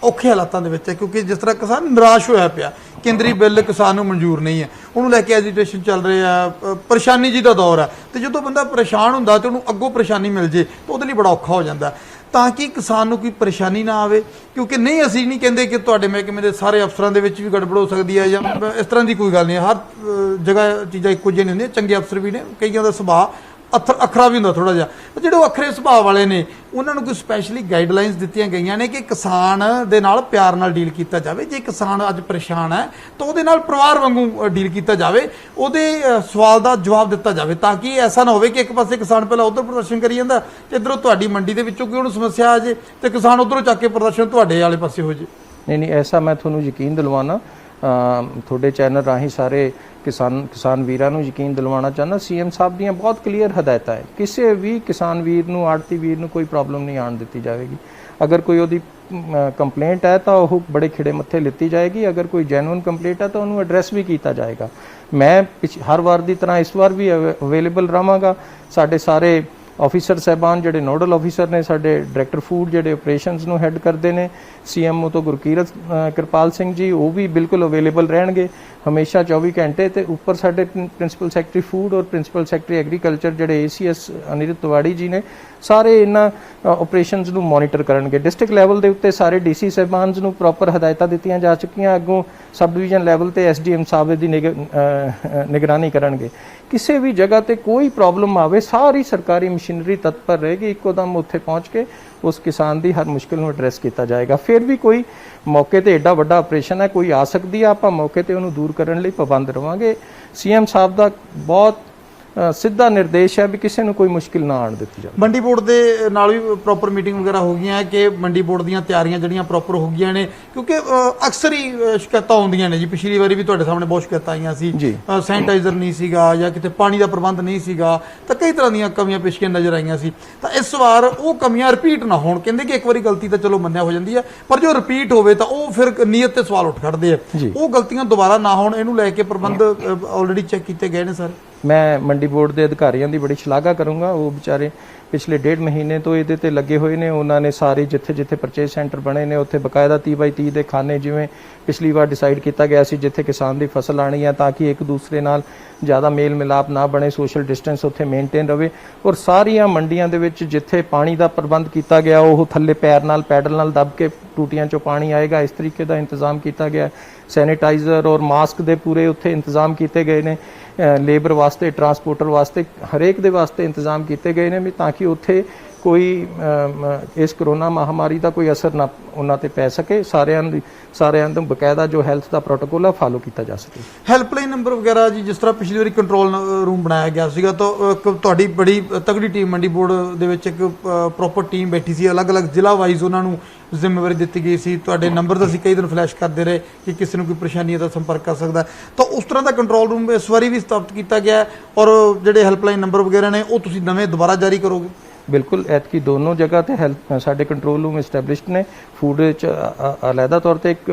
ਔਖੇ ਹਾਲਾਤਾਂ ਦੇ ਵਿੱਚ ਹੈ ਕਿਉਂਕਿ ਜਿਸ ਤਰ੍ਹਾਂ ਕਿਸਾਨ ਨਿਰਾਸ਼ ਹੋਇਆ ਪਿਆ, ਕੇਂਦਰੀ ਬਿੱਲ ਕਿਸਾਨ ਨੂੰ ਮਨਜ਼ੂਰ ਨਹੀਂ ਹੈ, ਉਹਨੂੰ ਲੈ ਕੇ ਐਜੀਟੇਸ਼ਨ ਚੱਲ ਰਿਹਾ, ਪਰੇਸ਼ਾਨੀ ਜੀ ਦਾ ਦੌਰ ਹੈ ਤੇ ਜਦੋਂ ਬੰਦਾ ਪਰੇਸ਼ਾਨ ਹੁੰਦਾ ਤੇ ਉਹਨੂੰ ਅੱਗੋਂ ਪਰੇਸ਼ਾਨੀ ਮਿਲ ਜੇ ਤਾਂ ਉਹਦੇ ਲਈ ਬੜਾ ਔਖਾ ਹੋ ਜਾਂਦਾ ਤਾਂ ਕਿ ਕਿਸਾਨ ਨੂੰ ਕੋਈ ਪਰੇਸ਼ਾਨੀ ਨਾ ਆਵੇ। ਕਿਉਂਕਿ ਨਹੀਂ ਅਸੀਂ ਨਹੀਂ ਕਹਿੰਦੇ ਕਿ ਤੁਹਾਡੇ ਮਹਿਕਮੇ ਦੇ ਸਾਰੇ ਅਫਸਰਾਂ ਦੇ ਵਿੱਚ ਵੀ ਗੜਬੜ ਹੋ ਸਕਦੀ ਹੈ ਜਾਂ ਇਸ ਤਰ੍ਹਾਂ ਦੀ ਕੋਈ ਗੱਲ ਨਹੀਂ, ਹਰ ਜਗ੍ਹਾ ਚੀਜ਼ਾਂ ਇੱਕੋ ਜਿਹੀਆਂ ਨਹੀਂ ਹੁੰਦੀਆਂ, ਚੰਗੇ ਅਫਸਰ ਵੀ ਨੇ, ਕਈਆਂ ਦਾ ਸੁਭਾਅ ਅੱਖਰਾ ਵੀ ਹੁੰਦਾ ਥੋੜਾ ਜਿਹਾ, ਜਿਹੜੇ ਉਹ ਅੱਖਰੇ ਸੁਭਾਅ ਵਾਲੇ ਨੇ ਉਹਨਾਂ ਨੂੰ ਕੋਈ ਸਪੈਸ਼ਲੀ ਗਾਈਡਲਾਈਨਸ ਦਿੱਤੀਆਂ ਗਈਆਂ ਨੇ ਕਿ ਕਿਸਾਨ ਦੇ ਨਾਲ ਪਿਆਰ ਨਾਲ ਡੀਲ ਕੀਤਾ ਜਾਵੇ। ਜੇ ਕਿਸਾਨ ਅੱਜ ਪਰੇਸ਼ਾਨ ਹੈ ਤਾਂ ਉਹਦੇ ਨਾਲ ਪਰਿਵਾਰ ਵਾਂਗੂ ਡੀਲ ਕੀਤਾ ਜਾਵੇ, ਉਹਦੇ ਸਵਾਲ ਦਾ ਜਵਾਬ ਦਿੱਤਾ ਜਾਵੇ ਤਾਂ ਕਿ ਐਸਾ ਨਾ ਹੋਵੇ ਕਿ ਇੱਕ ਪਾਸੇ ਕਿਸਾਨ ਪਹਿਲਾਂ ਉਧਰ ਪ੍ਰਦਰਸ਼ਨ ਕਰੀ ਜਾਂਦਾ ਤੇ ਇੱਧਰੋਂ ਤੁਹਾਡੀ ਮੰਡੀ ਦੇ ਵਿੱਚੋਂ ਕੋਈ ਉਹਨੂੰ ਸਮੱਸਿਆ ਆ ਜੇ ਤੇ ਕਿਸਾਨ ਉਧਰੋਂ ਚੱਕ ਕੇ ਪ੍ਰਦਰਸ਼ਨ ਤੁਹਾਡੇ ਵਾਲੇ ਪਾਸੇ ਹੋ ਜੇ। ਨਹੀਂ, ਐਸਾ ਮੈਂ ਤੁਹਾਨੂੰ ਯਕੀਨ ਦਿਲਵਾਉਣਾ, ਤੁਹਾਡੇ ਚੈਨਲ ਰਾਹੀਂ ਸਾਰੇ ਕਿਸਾਨ ਵੀਰਾਂ ਨੂੰ ਯਕੀਨ ਦਿਲਵਾਉਣਾ ਚਾਹੁੰਦਾ, ਸੀਐਮ ਸਾਹਿਬ ਦੀਆਂ ਬਹੁਤ ਕਲੀਅਰ ਹਦਾਇਤਾਂ ਹੈ, ਕਿਸੇ ਵੀ ਕਿਸਾਨ ਵੀਰ ਨੂੰ, ਆੜਤੀ ਵੀਰ ਨੂੰ ਕੋਈ ਪ੍ਰੋਬਲਮ ਨਹੀਂ ਆਉਣ ਦਿੱਤੀ ਜਾਵੇਗੀ। ਅਗਰ ਕੋਈ ਉਹਦੀ ਕੰਪਲੇਂਟ ਹੈ ਤਾਂ ਉਹ ਬੜੇ ਖਿੜੇ ਮੱਥੇ ਲਿੱਤੀ ਜਾਏਗੀ, ਅਗਰ ਕੋਈ ਜੈਨੂਇਨ ਕੰਪਲੇਂਟ ਹੈ ਤਾਂ ਉਹਨੂੰ ਐਡਰੈਸ ਵੀ ਕੀਤਾ ਜਾਏਗਾ। ਮੈਂ ਹਰ ਵਾਰ ਦੀ ਤਰ੍ਹਾਂ ਇਸ ਵਾਰ ਵੀ ਅਵੇਲੇਬਲ ਰਹਾਂਗਾ। ਸਾਡੇ ਸਾਰੇ ਆਫਿਸਰ ਸਾਹਿਬਾਨ ਜਿਹੜੇ ਨੋਡਲ ਆਫਿਸਰ ਨੇ, ਸਾਡੇ ਡਾਇਰੈਕਟਰ ਫੂਡ ਜਿਹੜੇ ਆਪਰੇਸ਼ਨਸ ਨੂੰ ਹੈੱਡ ਕਰਦੇ ਨੇ, ਸੀਐਮਓ ਤੋਂ ਗੁਰਕੀਰਤ ਕਿਰਪਾਲ ਸਿੰਘ ਜੀ, ਉਹ ਵੀ ਬਿਲਕੁਲ ਅਵੇਲੇਬਲ ਰਹਿਣਗੇ ਹਮੇਸ਼ਾ 24 ਘੰਟੇ ਤੇ ਉੱਪਰ ਸਾਡੇ ਪ੍ਰਿੰਸੀਪਲ ਸੈਕਟਰੀ ਫੂਡ ਔਰ ਪ੍ਰਿੰਸੀਪਲ ਸੈਕਟਰੀ ਐਗਰੀਕਲਚਰ ਜਿਹੜੇ ਏਸੀਐਸ ਅਨਿਰੁੱਧ ਤਿਵਾੜੀ ਜੀ ਨੇ, ਸਾਰੇ ਇਹਨਾਂ ਆਪਰੇਸ਼ਨਸ ਨੂੰ ਮੋਨੀਟਰ ਕਰਨਗੇ। ਡਿਸਟ੍ਰਿਕਟ ਲੈਵਲ ਦੇ ਉੱਤੇ ਸਾਰੇ ਡੀਸੀ ਸਾਹਿਬਾਨਸ ਨੂੰ ਪ੍ਰੋਪਰ ਹਦਾਇਤਾਂ ਦਿੱਤੀਆਂ ਜਾ ਚੁੱਕੀਆਂ, ਅੱਗੋਂ ਸਬ ਡਿਵੀਜ਼ਨ ਲੈਵਲ ਤੇ ਐਸਡੀਐਮ ਸਾਹਿਬ ਦੀ ਨਿਗਰਾਨੀ ਕਰਨਗੇ। ਕਿਸੇ ਵੀ ਜਗ੍ਹਾ ਤੇ ਕੋਈ ਪ੍ਰੋਬਲਮ ਆਵੇ ਸਾਰੀ ਸਰਕਾਰੀ ਮਸ਼ੀਨਰੀ ਤਤਪਰ ਰਹੇਗੀ, ਇੱਕੋ ਦਮ ਉੱਥੇ ਪਹੁੰਚ ਕੇ ਉਸ ਕਿਸਾਨ ਦੀ ਹਰ ਮੁਸ਼ਕਿਲ ਨੂੰ ਐਡਰੈਸ ਕੀਤਾ ਜਾਏਗਾ। ਫਿਰ ਵੀ ਕੋਈ ਮੌਕੇ ਤੇ ਐਡਾ ਵੱਡਾ ਆਪਰੇਸ਼ਨ ਹੈ, ਕੋਈ ਆ ਸਕਦੀ ਆ, ਆਪਾਂ ਮੌਕੇ ਤੇ ਉਹਨੂੰ ਦੂਰ ਕਰਨ ਲਈ ਪਾਬੰਦ ਰਵਾਂਗੇ। ਸੀਐਮ ਸਾਹਿਬ ਦਾ ਬਹੁਤ ਸਿੱਧਾ ਨਿਰਦੇਸ਼ ਹੈ ਵੀ ਕਿਸੇ ਨੂੰ ਕੋਈ ਮੁਸ਼ਕਿਲ ਨਾ ਆਉਣ ਦਿੱਤੀ ਜਾਵੇ। ਮੰਡੀ ਬੋਰਡ ਦੇ ਨਾਲ ਵੀ ਪ੍ਰੋਪਰ ਮੀਟਿੰਗ ਵਗੈਰਾ ਹੋ ਗਈਆਂ ਕਿ ਮੰਡੀ ਬੋਰਡ ਦੀਆਂ ਤਿਆਰੀਆਂ ਜਿਹੜੀਆਂ ਪ੍ਰੋਪਰ ਹੋ ਗਈਆਂ ਨੇ, ਕਿਉਂਕਿ ਅਕਸਰ ਹੀ ਸ਼ਿਕਾਇਤਾਂ ਆਉਂਦੀਆਂ ਨੇ ਜੀ। ਪਿਛਲੀ ਵਾਰੀ ਵੀ ਤੁਹਾਡੇ ਸਾਹਮਣੇ ਬਹੁਤ ਸ਼ਿਕਾਇਤਾਂ ਆਈਆਂ ਸੀ, ਸੈਨੀਟਾਈਜ਼ਰ ਨਹੀਂ ਸੀਗਾ ਜਾਂ ਕਿਤੇ ਪਾਣੀ ਦਾ ਪ੍ਰਬੰਧ ਨਹੀਂ ਸੀਗਾ, ਤਾਂ ਕਈ ਤਰ੍ਹਾਂ ਦੀਆਂ ਕਮੀਆਂ ਪੇਸ਼ੀਆਂ ਨਜ਼ਰ ਆਈਆਂ ਸੀ। ਤਾਂ ਇਸ ਵਾਰ ਉਹ ਕਮੀਆਂ ਰਿਪੀਟ ਨਾ ਹੋਣ, ਕਹਿੰਦੇ ਕਿ ਇੱਕ ਵਾਰੀ ਗਲਤੀ ਤਾਂ ਚਲੋ ਮੰਨਿਆ ਹੋ ਜਾਂਦੀ ਹੈ, ਪਰ ਜੋ ਰਿਪੀਟ ਹੋਵੇ ਤਾਂ ਉਹ ਫਿਰ ਨੀਅਤ ਤੇ ਸਵਾਲ ਉੱਠ ਖੜਦੇ ਆ। ਉਹ ਗਲਤੀਆਂ ਦੁਬਾਰਾ ਨਾ ਹੋਣ, ਇਹਨੂੰ ਲੈ ਕੇ ਪ੍ਰਬੰਧ ਆਲਰੇਡੀ ਚੈੱਕ ਕੀਤੇ ਗਏ ਨੇ ਸਾਰੇ। ਮੈਂ ਮੰਡੀ ਬੋਰਡ ਦੇ ਅਧਿਕਾਰੀਆਂ ਦੀ ਬੜੀ ਸ਼ਲਾਘਾ ਕਰੂੰਗਾ, ਉਹ ਵਿਚਾਰੇ ਪਿਛਲੇ 1.5 ਮਹੀਨੇ ਤੋਂ ਇਹਦੇ ਤੇ ਲੱਗੇ ਹੋਏ ਨੇ। ਉਹਨਾਂ ਨੇ ਸਾਰੇ ਜਿੱਥੇ ਪਰਚੇਸ ਸੈਂਟਰ ਬਣੇ ਨੇ ਉੱਥੇ ਬਕਾਇਦਾ 30x30 ਦੇ ਖਾਨੇ, ਜਿਵੇਂ ਪਿਛਲੀ ਵਾਰ ਡਿਸਾਈਡ ਕੀਤਾ ਗਿਆ ਸੀ ਜਿੱਥੇ ਕਿਸਾਨ ਦੀ ਫਸਲ ਆਣੀ ਹੈ ਤਾਂ ਕਿ ਇੱਕ ਦੂਸਰੇ ਨਾਲ ਜ਼ਿਆਦਾ ਮੇਲ ਮਿਲਾਪ ਨਾ ਬਣੇ, ਸੋਸ਼ਲ ਡਿਸਟੈਂਸ ਉੱਥੇ ਮੇਨਟੇਨ ਰਵੇ। ਔਰ ਸਾਰੀਆਂ ਮੰਡੀਆਂ ਦੇ ਵਿੱਚ ਜਿੱਥੇ ਪਾਣੀ ਦਾ ਪ੍ਰਬੰਧ ਕੀਤਾ ਗਿਆ ਉਹ ਥੱਲੇ ਪੈਡਲ ਨਾਲ ਦੱਬ ਕੇ ਟੂਟੀਆਂ 'ਚੋਂ ਪਾਣੀ ਆਏਗਾ, ਇਸ ਤਰੀਕੇ ਦਾ ਇੰਤਜ਼ਾਮ ਕੀਤਾ ਗਿਆ। ਸੈਨੀਟਾਈਜ਼ਰ ਔਰ ਮਾਸਕ ਦੇ ਪੂਰੇ ਉੱਥੇ ਇੰਤਜ਼ਾਮ ਕੀਤੇ ਗਏ ਨੇ, ਲੇਬਰ ਵਾਸਤੇ, ਟਰਾਂਸਪੋਰਟਰ ਵਾਸਤੇ, ਹਰੇਕ ਦੇ ਵਾਸਤੇ ਇੰਤਜ਼ਾਮ ਕੀਤੇ ਗਏ ਨੇ ਵੀ ਤਾਂ ਕਿ ਉੱਥੇ ਕੋਈ ਇਸ ਕਰੋਨਾ ਮਹਾਮਾਰੀ ਦਾ ਕੋਈ ਅਸਰ ਨਾ ਉਹਨਾਂ ਤੇ ਪੈ ਸਕੇ, ਸਾਰਿਆਂ ਨੂੰ ਬਕਾਇਦਾ ਜੋ ਹੈਲਥ ਦਾ ਪ੍ਰੋਟੋਕੋਲ ਆ ਫਾਲੋ ਕੀਤਾ ਜਾ ਸਕੇ। ਹੈਲਪਲਾਈਨ ਨੰਬਰ ਵਗੈਰਾ ਜੀ, ਜਿਸ ਤਰ੍ਹਾਂ ਪਿਛਲੀ ਵਾਰੀ ਕੰਟਰੋਲ ਰੂਮ ਬਣਾਇਆ ਗਿਆ ਸੀਗਾ, ਤਾਂ ਤੁਹਾਡੀ ਬੜੀ ਤਗੜੀ ਟੀਮ ਮੰਡੀ ਬੋਰਡ ਦੇ ਵਿੱਚ ਇੱਕ ਪ੍ਰੋਪਰ ਟੀਮ ਬੈਠੀ ਸੀ, ਅਲੱਗ-ਅਲੱਗ ਜ਼ਿਲ੍ਹਾ ਵਾਈਜ਼ ਉਹਨਾਂ ਨੂੰ ਜ਼ਿੰਮੇਵਾਰੀ ਦਿੱਤੀ ਗਈ ਸੀ। ਤੁਹਾਡੇ ਨੰਬਰ ਤਾਂ ਅਸੀਂ ਕਈ ਦਿਨ ਫਲੈਸ਼ ਕਰਦੇ ਰਹੇ ਕਿ ਕਿਸੇ ਨੂੰ ਕੋਈ ਪਰੇਸ਼ਾਨੀ ਹੈ ਤਾਂ ਸੰਪਰਕ ਕਰ ਸਕਦਾ, ਤਾਂ ਉਸ ਤਰ੍ਹਾਂ ਦਾ ਕੰਟਰੋਲ ਰੂਮ ਇਸ ਵਾਰੀ ਵੀ ਸਥਾਪਿਤ ਕੀਤਾ ਗਿਆ, ਔਰ ਜਿਹੜੇ ਹੈਲਪਲਾਈਨ ਨੰਬਰ ਵਗੈਰਾ ਨੇ ਉਹ ਤੁਸੀਂ ਨਵੇਂ ਦੁਬਾਰਾ ਜਾਰੀ ਕਰੋਗੇ? ਬਿਲਕੁਲ, ਐਤਕੀ ਦੋਨੋਂ ਜਗ੍ਹਾ ਤੇ ਸਾਡੇ ਕੰਟਰੋਲ ਰੂਮ ਐਸਟੈਬਲਿਸ਼ਡ ਨੇ। ਫੂਡ ਵਿੱਚ ਅਲੱਗਾ ਤੌਰ ਤੇ ਇੱਕ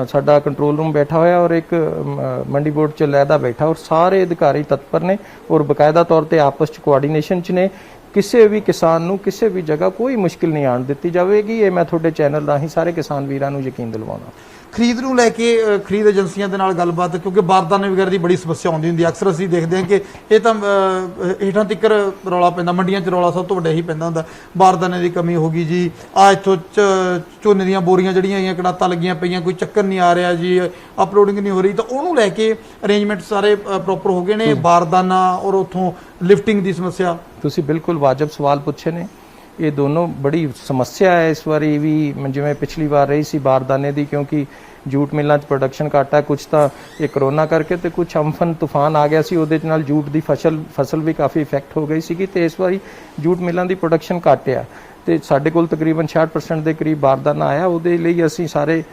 ਸਾਡਾ ਕੰਟਰੋਲ ਰੂਮ ਬੈਠਾ ਹੋਇਆ ਔਰ ਇੱਕ ਮੰਡੀ ਬੋਰਡ 'ਚ ਅਲੱਗਾ ਬੈਠਾ, ਔਰ ਸਾਰੇ ਅਧਿਕਾਰੀ ਤਤਪਰ ਨੇ ਔਰ ਬਕਾਇਦਾ ਤੌਰ ਤੇ ਆਪਸ 'ਚ ਕੋਆਰਡੀਨੇਸ਼ਨ 'ਚ ਨੇ। ਕਿਸੇ ਵੀ ਕਿਸਾਨ ਨੂੰ ਕਿਸੇ ਵੀ ਜਗ੍ਹਾ ਕੋਈ ਮੁਸ਼ਕਿਲ ਨਹੀਂ ਆਉਣ ਦਿੱਤੀ ਜਾਵੇਗੀ, ਇਹ ਮੈਂ ਤੁਹਾਡੇ ਚੈਨਲ ਰਾਹੀਂ ਸਾਰੇ ਕਿਸਾਨ ਵੀਰਾਂ ਨੂੰ ਯਕੀਨ ਦਿਲਵਾਉਣਾ। ਖਰੀਦ ਨੂੰ ਲੈ ਕੇ ਖਰੀਦ ਏਜੰਸੀਆਂ ਦੇ ਨਾਲ ਗੱਲਬਾਤ, ਕਿਉਂਕਿ ਬਾਰਦਾਨੇ ਵਗੈਰਾ ਦੀ ਬੜੀ ਸਮੱਸਿਆ ਆਉਂਦੀ ਹੁੰਦੀ ਹੈ, ਅਕਸਰ ਅਸੀਂ ਦੇਖਦੇ ਹਾਂ ਕਿ ਇਹ ਤਾਂ ਹੇਠਾਂ ਤੱਕ ਰੌਲਾ ਪੈਂਦਾ, ਮੰਡੀਆਂ 'ਚ ਰੌਲਾ ਸਭ ਤੋਂ ਵੱਡਾ ਇਹੀ ਪੈਂਦਾ ਹੁੰਦਾ, ਬਾਰਦਾਨੇ ਦੀ ਕਮੀ ਹੋ ਗਈ ਜੀ, ਆ ਇੱਥੋਂ ਝੋਨੇ ਦੀਆਂ ਬੋਰੀਆਂ ਜਿਹੜੀਆਂ ਹੈਗੀਆਂ ਕਣਾਤਾਂ ਲੱਗੀਆਂ ਪਈਆਂ, ਕੋਈ ਚੱਕਰ ਨਹੀਂ ਆ ਰਿਹਾ ਜੀ, ਅਪਲੋਡਿੰਗ ਨਹੀਂ ਹੋ ਰਹੀ, ਤਾਂ ਉਹਨੂੰ ਲੈ ਕੇ ਅਰੇਂਜਮੈਂਟ ਸਾਰੇ ਪ੍ਰੋਪਰ ਹੋ ਗਏ ਨੇ, ਬਾਰਦਾਨਾ ਔਰ ਉੱਥੋਂ ਲਿਫਟਿੰਗ ਦੀ ਸਮੱਸਿਆ? ਤੁਸੀਂ ਬਿਲਕੁਲ ਵਾਜਬ ਸਵਾਲ ਪੁੱਛੇ ਨੇ। ਇਹ ਦੋਨੋਂ ਬੜੀ ਸਮੱਸਿਆ ਹੈ ਇਸ ਵਾਰੀ ਵੀ, ਜਿਵੇਂ ਪਿਛਲੀ ਵਾਰ ਰਹੀ ਸੀ ਬਾਰਦਾਨੇ ਦੀ, ਕਿਉਂਕਿ ਜੂਟ ਮਿਲਾਂ 'ਚ ਪ੍ਰੋਡਕਸ਼ਨ ਘੱਟ ਹੈ, ਕੁਝ ਤਾਂ ਇਹ ਕਰੋਨਾ ਕਰਕੇ ਤੇ ਕੁਝ ਅਮਫਨ ਤੂਫਾਨ ਆ ਗਿਆ ਸੀ, ਉਹਦੇ ਨਾਲ ਜੂਟ ਦੀ ਫਸਲ ਵੀ ਕਾਫੀ ਇਫੈਕਟ ਹੋ ਗਈ ਸੀਗੀ, ਤੇ ਇਸ ਵਾਰੀ ਜੂਟ ਮਿਲਾਂ ਦੀ ਪ੍ਰੋਡਕਸ਼ਨ ਘੱਟ ਆ, ਤੇ ਸਾਡੇ ਕੋਲ ਤਕਰੀਬਨ 66% ਦੇ ਕਰੀਬ ਬਾਰਦਾਨਾ ਆਇਆ। ਉਹਦੇ ਲਈ ਅਸੀਂ ਸਾਰੇ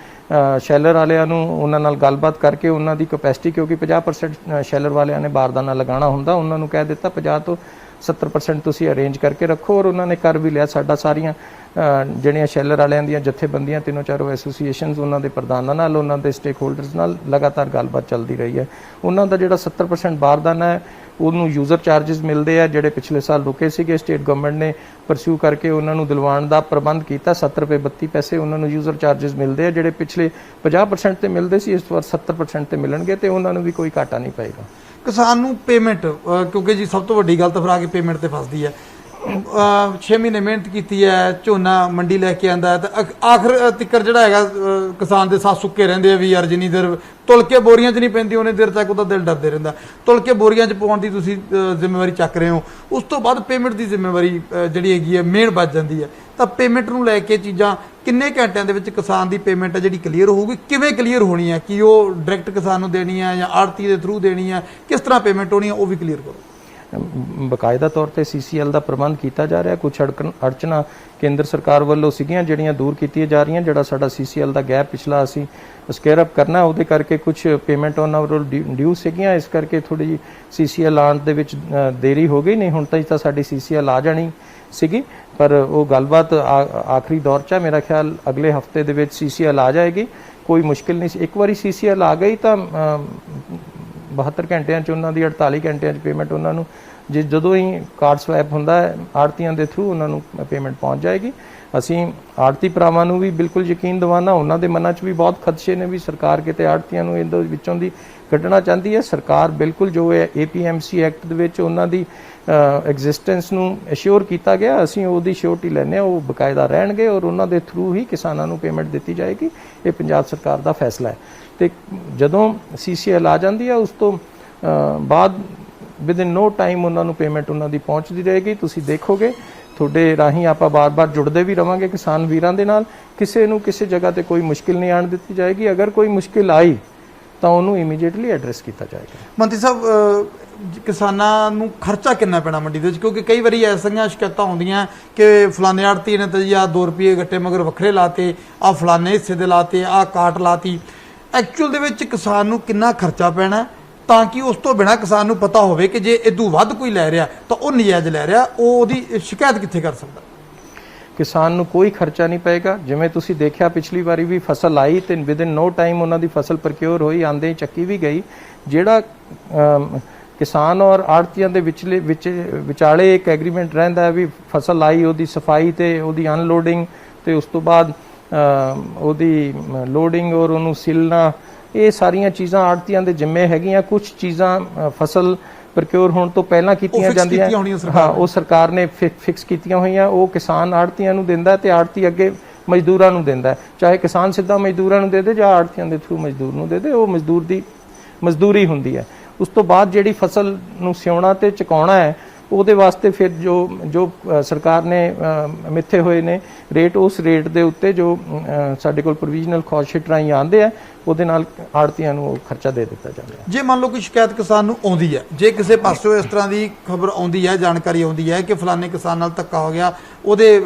ਸ਼ੈਲਰ ਵਾਲਿਆਂ ਨੂੰ ਉਹਨਾਂ ਨਾਲ ਗੱਲਬਾਤ ਕਰਕੇ ਉਹਨਾਂ ਦੀ ਕਪੈਸਿਟੀ, ਕਿਉਂਕਿ 50% ਸ਼ੈਲਰ ਵਾਲਿਆਂ ਨੇ ਬਾਰਦਾਨਾ ਲਗਾਉਣਾ ਹੁੰਦਾ, ਉਹਨਾਂ ਨੂੰ ਕਹਿ ਦਿੱਤਾ 50 ਤੋਂ 70% ਤੁਸੀਂ ਅਰੇਂਜ ਕਰਕੇ ਰੱਖੋ, ਔਰ ਉਹਨਾਂ ਨੇ ਕਰ ਵੀ ਲਿਆ। ਸਾਡਾ ਸਾਰੀਆਂ ਜਿਹੜੀਆਂ ਸ਼ੈਲਰ ਵਾਲਿਆਂ ਦੀਆਂ ਜਥੇਬੰਦੀਆਂ, ਤਿੰਨੋਂ ਚਾਰੋਂ ਐਸੋਸੀਏਸ਼ਨਸ, ਉਹਨਾਂ ਦੇ ਪ੍ਰਧਾਨਾਂ ਨਾਲ, ਉਹਨਾਂ ਦੇ ਸਟੇਕ ਹੋਲਡਰਸ ਨਾਲ ਲਗਾਤਾਰ ਗੱਲਬਾਤ ਚੱਲਦੀ ਰਹੀ ਹੈ। ਉਹਨਾਂ ਦਾ ਜਿਹੜਾ 70% ਬਾਰਦਾਨਾ ਹੈ ਉਹਨੂੰ ਯੂਜ਼ਰ ਚਾਰजेस ਮਿਲਦੇ ਆ, ਜਿਹੜੇ ਪਿਛਲੇ ਸਾਲ ਰੁਕੇ ਸੀਗੇ, ਸਟੇਟ ਗਵਰਨਮੈਂਟ ਨੇ ਪਰਸਿਊ ਕਰਕੇ ਉਹਨਾਂ ਨੂੰ ਦਿਲਵਾਉਣ ਦਾ ਪ੍ਰਬੰਧ ਕੀਤਾ। 70 ਰੁਪਏ 32 ਪੈਸੇ ਉਹਨਾਂ ਨੂੰ ਯੂਜ਼ਰ ਚਾਰजेस ਮਿਲਦੇ ਆ, ਜਿਹੜੇ ਪਿਛਲੇ 50% ਤੇ ਮਿਲਦੇ ਸੀ, ਇਸ ਵਾਰ 70% ਤੇ ਮਿਲਣਗੇ, ਤੇ ਉਹਨਾਂ ਨੂੰ ਵੀ ਕੋਈ ਘਾਟਾ ਨਹੀਂ ਪਏਗਾ। ਕਿਸਾਨ ਨੂੰ ਪੇਮੈਂਟ, ਕਿਉਂਕਿ ਜੀ ਸਭ ਤੋਂ ਵੱਡੀ ਗੱਲ ਤਾਂ ਫਿਰ ਆ ਕੇ ਪੇਮੈਂਟ ਤੇ ਫਸਦੀ ਹੈ। 6 ਮਹੀਨੇ ਮਿਹਨਤ ਕੀਤੀ ਹੈ, ਝੋਨਾ ਮੰਡੀ ਲੈ ਕੇ ਆਂਦਾ, ਤਾਂ ਆਖਰ ਤਿੱਕਰ ਜਿਹੜਾ ਹੈਗਾ ਕਿਸਾਨ ਦੇ ਸਾਹ ਸੁੱਕੇ ਰਹਿੰਦੇ ਆ ਵੀ ਯਾਰ ਜਿੰਨੀ ਦੇਰ ਤੁਲ ਕੇ ਬੋਰੀਆਂ 'ਚ ਨਹੀਂ ਪੈਂਦੀ ਉਹਨੇ ਦੇਰ ਤੱਕ ਉਹਦਾ ਦਿਲ ਡਰਦੇ ਰਹਿੰਦਾ। ਤੁਲ ਕੇ ਬੋਰੀਆਂ 'ਚ ਪਾਉਣ ਦੀ ਤੁਸੀਂ ਜ਼ਿੰਮੇਵਾਰੀ ਚੱਕ ਰਹੇ ਹੋ, ਉਸ ਤੋਂ ਬਾਅਦ ਪੇਮੈਂਟ ਦੀ ਜ਼ਿੰਮੇਵਾਰੀ ਜਿਹੜੀ ਹੈਗੀ ਹੈ ਮੇਨ ਵੱਜ ਜਾਂਦੀ ਹੈ, ਤਾਂ ਪੇਮੈਂਟ ਨੂੰ ਲੈ ਕੇ ਚੀਜ਼ਾਂ ਕਿੰਨੇ ਘੰਟਿਆਂ ਦੇ ਵਿੱਚ ਕਿਸਾਨ ਦੀ ਪੇਮੈਂਟ ਹੈ ਜਿਹੜੀ ਕਲੀਅਰ ਹੋਊਗੀ, ਕਿਵੇਂ ਕਲੀਅਰ ਹੋਣੀ ਹੈ, ਕਿ ਉਹ ਡਾਇਰੈਕਟ ਕਿਸਾਨ ਨੂੰ ਦੇਣੀ ਹੈ ਜਾਂ ਆੜਤੀ ਦੇ ਥਰੂ ਦੇਣੀ ਹੈ, ਕਿਸ ਤਰ੍ਹਾਂ ਪੇਮੈਂਟ ਹੋਣੀ ਹੈ, ਉਹ ਵੀ ਕਲੀਅਰ ਕਰੋ। ਬਕਾਇਦਾ ਤੌਰ ਤੇ CCL ਦਾ ਪ੍ਰਬੰਧ ਕੀਤਾ ਜਾ ਰਿਹਾ। ਕੁਝ ਅੜਚਨਾਂ ਕੇਂਦਰ ਸਰਕਾਰ ਵੱਲੋਂ ਸੀਗੀਆਂ ਜਿਹੜੀਆਂ ਦੂਰ ਕੀਤੀਆਂ ਜਾ ਰਹੀਆਂ। ਜਿਹੜਾ ਸਾਡਾ CCL ਦਾ ਗੈਪ ਪਿਛਲਾ ਅਸੀਂ ਸਕੇਅਰ ਅਪ ਕਰਨਾ, ਉਹਦੇ ਕਰਕੇ ਕੁਝ ਪੇਮੈਂਟ ਉਹਨਾਂ ਵੱਲੋਂ ਡਿਊ ਸੀਗੀਆਂ, ਇਸ ਕਰਕੇ ਥੋੜੀ ਜਿਹੀ CCL ਆਉਣ ਦੇ ਵਿੱਚ ਦੇਰੀ ਹੋ ਗਈ। ਨਹੀਂ ਹੁਣ ਤਾਂ ਸਾਡੀ CCL ਆ ਜਾਣੀ ਸੀਗੀ, ਪਰ ਉਹ ਗੱਲਬਾਤ ਆਖਰੀ ਦੌਰ 'ਚ ਹੈ। ਮੇਰਾ ਖਿਆਲ ਅਗਲੇ ਹਫਤੇ ਦੇ ਵਿੱਚ CCL ਆ ਜਾਏਗੀ, ਕੋਈ ਮੁਸ਼ਕਿਲ ਨਹੀਂ ਸੀ। ਇੱਕ ਵਾਰੀ CCL ਆ ਗਈ ਤਾਂ 72 ਘੰਟਿਆਂ 'ਚ ਉਹਨਾਂ ਦੀ 48 ਘੰਟਿਆਂ 'ਚ ਪੇਮੈਂਟ ਉਹਨਾਂ ਨੂੰ, ਜਦੋਂ ਹੀ ਕਾਰਡ ਸਵੈਪ ਹੁੰਦਾ ਹੈ ਆੜਤੀਆਂ ਦੇ ਥਰੂ, ਉਹਨਾਂ ਨੂੰ ਪੇਮੈਂਟ ਪਹੁੰਚ ਜਾਏਗੀ। ਅਸੀਂ ਆੜਤੀ ਭਰਾਵਾਂ ਨੂੰ ਵੀ ਬਿਲਕੁਲ ਯਕੀਨ ਦਿਵਾਉਣਾ, ਉਹਨਾਂ ਦੇ ਮਨਾਂ 'ਚ ਵੀ ਬਹੁਤ ਖਦਸ਼ੇ ਨੇ ਵੀ ਸਰਕਾਰ ਕਿਤੇ ਆੜਤੀਆਂ ਨੂੰ ਇਹਦੇ ਵਿੱਚੋਂ ਦੀ ਕੱਢਣਾ ਚਾਹੁੰਦੀ ਹੈ। ਸਰਕਾਰ ਬਿਲਕੁਲ ਜੋ ਹੈ APMC ਐਕਟ ਦੇ ਵਿੱਚ ਉਹਨਾਂ ਦੀ ਐਗਜ਼ਿਸਟੈਂਸ ਨੂੰ ਅਸ਼ੋਰ ਕੀਤਾ ਗਿਆ, ਅਸੀਂ ਉਹਦੀ ਸ਼ੋਰਟੀ ਲੈਂਦੇ ਹਾਂ, ਉਹ ਬਕਾਇਦਾ ਰਹਿਣਗੇ ਔਰ ਉਹਨਾਂ ਦੇ ਥਰੂ ਹੀ ਕਿਸਾਨਾਂ ਨੂੰ ਪੇਮੈਂਟ ਦਿੱਤੀ ਜਾਏਗੀ। ਇਹ ਪੰਜਾਬ ਸਰਕਾਰ ਦਾ ਫੈਸਲਾ ਹੈ। ਤੇ ਜਦੋਂ CCL ਆ ਜਾਂਦੀ ਹੈ ਉਸ ਤੋਂ ਬਾਅਦ ਵਿਦਿਨ ਨੋ ਟਾਈਮ ਉਹਨਾਂ ਨੂੰ ਪੇਮੈਂਟ ਉਹਨਾਂ ਦੀ ਪਹੁੰਚਦੀ ਰਹੇਗੀ। ਤੁਸੀਂ ਦੇਖੋਗੇ ਤੁਹਾਡੇ ਰਾਹੀਂ ਆਪਾਂ ਬਾਰ-ਬਾਰ ਜੁੜਦੇ ਵੀ ਰਵਾਂਗੇ ਕਿਸਾਨ ਵੀਰਾਂ ਦੇ ਨਾਲ, ਕਿਸੇ ਨੂੰ ਕਿਸੇ ਜਗ੍ਹਾ ਤੇ ਕੋਈ ਮੁਸ਼ਕਿਲ ਨਹੀਂ ਆਉਣ ਦਿੱਤੀ ਜਾਏਗੀ। ਅਗਰ ਕੋਈ ਮੁਸ਼ਕਿਲ ਆਈ ਤਾਂ ਉਹਨੂੰ ਇਮੀਡੀਏਟਲੀ ਐਡਰੈਸ ਕੀਤਾ ਜਾਏਗਾ। ਮੰਤਰੀ ਸਾਹਿਬ, ਕਿਸਾਨਾਂ ਨੂੰ ਖਰਚਾ ਕਿੰਨਾ ਪੈਣਾ ਮੰਡੀ ਦੇ ਵਿੱਚ, ਕਿਉਂਕਿ ਕਈ ਵਾਰੀ ਐਸੀਆਂ ਸ਼ਿਕਾਇਤਾਂ ਆਉਂਦੀਆਂ ਕਿ ਫਲਾਣੇ ਆੜਤੀ ਨੇ ਤਾਂ ਜੀ ਆਹ 2 ਰੁਪਏ ਗੱਟੇ ਮਗਰ ਵੱਖਰੇ ਲਾਤੇ, ਆਹ ਫਲਾਣੇ ਹਿੱਸੇ ਦੇ ਲਾਤੇ, ਆਹ ਕਾਟ ਲਾਤੀ। ਐਕਚੁਅਲ ਦੇ ਵਿੱਚ ਕਿਸਾਨ ਨੂੰ ਕਿੰਨਾ ਖਰਚਾ ਪੈਣਾ, ਤਾਂ ਕਿ ਉਸ ਤੋਂ ਬਿਨਾਂ ਕਿਸਾਨ ਨੂੰ ਪਤਾ ਹੋਵੇ ਕਿ ਜੇ ਇਦੋਂ ਵੱਧ ਕੋਈ ਲੈ ਰਿਹਾ ਤਾਂ ਉਹ ਨਜਾਇਜ਼ ਲੈ ਰਿਹਾ, ਉਹ ਉਹਦੀ ਸ਼ਿਕਾਇਤ ਕਿੱਥੇ ਕਰ ਸਕਦਾ? ਕਿਸਾਨ ਨੂੰ ਕੋਈ ਖਰਚਾ ਨਹੀਂ ਪਏਗਾ। ਜਿਵੇਂ ਤੁਸੀਂ ਦੇਖਿਆ ਪਿਛਲੀ ਵਾਰੀ ਵੀ ਫਸਲ ਆਈ ਤੇ ਵਿਦਿਨ ਨੋ ਟਾਈਮ ਉਹਨਾਂ ਦੀ ਫਸਲ ਪ੍ਰਕਿਉਰ ਹੋਈ, ਆਂਦੇ ਹੀ ਚੱਕੀ ਵੀ ਗਈ। ਜਿਹੜਾ ਕਿਸਾਨ ਔਰ ਆੜਤੀਆਂ ਦੇ ਵਿਚਾਲੇ ਇੱਕ ਐਗਰੀਮੈਂਟ ਰਹਿੰਦਾ ਹੈ ਵੀ ਫਸਲ ਆਈ, ਉਹਦੀ ਸਫਾਈ ਤੇ ਉਹਦੀ ਅਨਲੋਡਿੰਗ ਤੇ ਉਸ ਤੋਂ ਬਾਅਦ ਉਹਦੀ ਲੋਡਿੰਗ ਔਰ ਉਹਨੂੰ ਸਿਲਣਾ, ਇਹ ਸਾਰੀਆਂ ਚੀਜ਼ਾਂ ਆੜਤੀਆਂ ਦੇ ਜ਼ਿੰਮੇ ਹੈਗੀਆਂ। ਕੁਝ ਚੀਜ਼ਾਂ ਫਸਲ ਪ੍ਰਕਿਉਰ ਹੋਣ ਤੋਂ ਪਹਿਲਾਂ ਕੀਤੀਆਂ ਜਾਂਦੀਆਂ, ਹਾਂ, ਉਹ ਸਰਕਾਰ ਨੇ ਫਿਕਸ ਕੀਤੀਆਂ ਹੋਈਆਂ, ਉਹ ਕਿਸਾਨ ਆੜਤੀਆਂ ਨੂੰ ਦਿੰਦਾ ਤੇ ਆੜਤੀ ਅੱਗੇ ਮਜ਼ਦੂਰਾਂ ਨੂੰ ਦਿੰਦਾ। ਚਾਹੇ ਕਿਸਾਨ ਸਿੱਧਾ ਮਜ਼ਦੂਰਾਂ ਨੂੰ ਦੇ ਦੇ ਜਾਂ ਆੜਤੀਆਂ ਦੇ ਥਰੂ ਮਜ਼ਦੂਰ ਨੂੰ ਦੇ ਦੇ, ਉਹ ਮਜ਼ਦੂਰ ਦੀ ਮਜ਼ਦੂਰੀ ਹੁੰਦੀ ਹੈ। ਉਸ ਤੋਂ ਬਾਅਦ ਜਿਹੜੀ ਫਸਲ ਨੂੰ ਸਿਉਣਾ ਤੇ ਚੁਕਾਉਣਾ ਹੈ, ਉਹਦੇ ਵਾਸਤੇ ਫਿਰ ਜੋ ਸਰਕਾਰ ਨੇ ਮਿੱਥੇ ਹੋਏ ਨੇ ਰੇਟ, ਉਸ ਰੇਟ ਦੇ ਉੱਤੇ ਜੋ ਸਾਡੇ ਕੋਲ ਪ੍ਰੋਵੀਜ਼ਨਲ ਕਾਸਟ ਸ਼ੀਟ ਰਾਹੀਂ ਆਉਂਦੇ ਆ, ਉਹਦੇ ਨਾਲ ਆੜਤੀਆਂ ਨੂੰ ਉਹ ਖਰਚਾ ਦੇ ਦਿੱਤਾ ਜਾਂਦਾ ਹੈ। ਜੇ ਮੰਨ ਲਓ ਕੋਈ ਸ਼ਿਕਾਇਤ ਕਿਸਾਨ ਨੂੰ ਆਉਂਦੀ ਹੈ, ਜੇ ਕਿਸੇ ਪਾਸੋਂ ਇਸ ਤਰ੍ਹਾਂ ਦੀ ਖਬਰ ਆਉਂਦੀ ਹੈ, ਜਾਣਕਾਰੀ ਆਉਂਦੀ ਹੈ ਕਿ ਫਲਾਣੇ ਕਿਸਾਨ ਨਾਲ ਧੱਕਾ ਹੋ ਗਿਆ, ਉਹਦੇ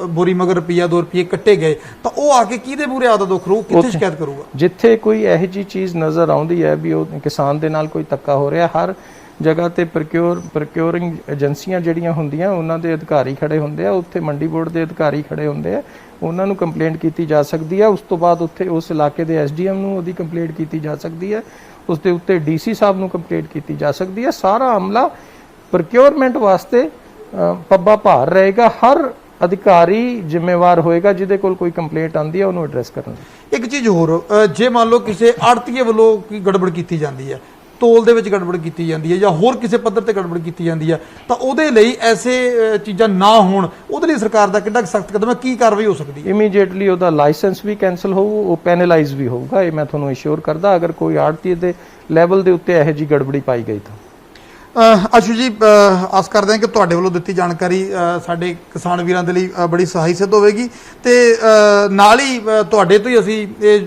ਬੋਰੀ ਮਗਰ ਰੁਪਈਆ 2 ਰੁਪਏ ਕੱਟੇ ਗਏ, ਤਾਂ ਉਹ ਆ ਕੇ ਕਿਹਦੇ ਮੂਹਰੇ ਆਪਦਾ ਦੁੱਖ ਰੂ, ਕਿੱਥੇ ਸ਼ਿਕਾਇਤ ਕਰੂਗਾ? ਜਿੱਥੇ ਕੋਈ ਇਹੋ ਜਿਹੀ ਚੀਜ਼ ਨਜ਼ਰ ਆਉਂਦੀ ਹੈ ਵੀ ਉਹ ਕਿਸਾਨ ਦੇ ਨਾਲ ਕੋਈ ਧੱਕਾ ਹੋ ਰਿਹਾ, ਹਰ ਜਗ੍ਹਾ ਤੇ ਪ੍ਰੋਕਿਊਰਿੰਗ ਏਜੰਸੀਆਂ ਜਿਹੜੀਆਂ ਹੁੰਦੀਆਂ ਉਹਨਾਂ ਦੇ ਅਧਿਕਾਰੀ ਖੜੇ ਹੁੰਦੇ ਆ, ਉੱਥੇ ਮੰਡੀ ਬੋਰਡ ਦੇ ਅਧਿਕਾਰੀ ਖੜੇ ਹੁੰਦੇ ਆ, ਉਹਨਾਂ ਨੂੰ ਕੰਪਲੇਂਟ ਕੀਤੀ ਜਾ ਸਕਦੀ ਹੈ। ਉਸ ਤੋਂ ਬਾਅਦ ਉੱਥੇ ਉਸ ਇਲਾਕੇ ਦੇ ਐਸਡੀਐਮ ਨੂੰ ਉਹਦੀ ਕੰਪਲੇਂਟ ਕੀਤੀ ਜਾ ਸਕਦੀ ਹੈ, ਉਸ ਦੇ ਉੱਤੇ ਡੀਸੀ ਸਾਹਿਬ ਨੂੰ ਕੰਪਲੇਂਟ ਕੀਤੀ ਜਾ ਸਕਦੀ ਹੈ। ਸਾਰਾ ਅਮਲਾ ਪ੍ਰੋਕਿਊਰਮੈਂਟ ਵਾਸਤੇ ਪੱਬਾ ਭਾਰ ਰਹੇਗਾ, ਹਰ ਅਧਿਕਾਰੀ ਜ਼ਿੰਮੇਵਾਰ ਹੋਏਗਾ ਜਿਹਦੇ ਕੋਲ ਕੋਈ ਕੰਪਲੇਂਟ ਆਉਂਦੀ ਹੈ ਉਹਨੂੰ ਐਡਰੈਸ ਕਰਨ ਦੀ। ਇੱਕ ਚੀਜ਼ ਹੋਰ, ਜੇ ਮੰਨ ਲਓ ਕਿਸੇ ਆੜਤੀਏ ਵੱਲੋਂ ਕੋਈ ਗੜਬੜ ਕੀਤੀ ਜਾਂਦੀ ਹੈ, ਤੋਲ ਦੇ ਵਿੱਚ ਗੜਬੜ ਕੀਤੀ ਜਾਂਦੀ ਹੈ ਜਾਂ ਹੋਰ ਕਿਸੇ ਪੱਧਰ ਤੇ ਗੜਬੜ ਕੀਤੀ ਜਾਂਦੀ ਹੈ, ਤਾਂ ਉਹਦੇ ਲਈ ਐਸੇ ਚੀਜ਼ਾਂ ਨਾ ਹੋਣ, ਉਹਦੇ ਲਈ ਸਰਕਾਰ ਦਾ ਕਿੰਨਾ ਸਖਤ ਕਦਮ ਹੈ, ਕੀ ਕਾਰਵਾਈ ਹੋ ਸਕਦੀ ਹੈ? ਇਮੀਡੀਏਟਲੀ ਉਹਦਾ ਲਾਇਸੈਂਸ ਵੀ ਕੈਨਸਲ ਹੋਊ, ਉਹ ਪੈਨਲਾਈਜ਼ ਵੀ ਹੋਊਗਾ, ਇਹ ਮੈਂ ਤੁਹਾਨੂੰ ਅਸ਼ੋਰ ਕਰਦਾ ਅਗਰ ਕੋਈ ਆੜਤੀ ਦੇ ਲੈਵਲ ਦੇ ਉੱਤੇ ਇਹੋ ਜਿਹੀ ਗੜਬੜੀ ਪਾਈ ਗਈ ਤਾਂ। ਆਸ਼ੂ ਜੀ, ਆਸ ਕਰਦੇ ਹਾਂ ਕਿ ਤੁਹਾਡੇ ਵੱਲੋਂ ਦਿੱਤੀ ਜਾਣਕਾਰੀ ਸਾਡੇ ਕਿਸਾਨ ਵੀਰਾਂ ਦੇ ਲਈ ਬੜੀ ਸਹਾਈ ਸਿੱਧ ਹੋਵੇਗੀ, ਤੇ ਨਾਲ ਹੀ ਤੁਹਾਡੇ ਤੋਂ ਹੀ ਅਸੀਂ ਇਹ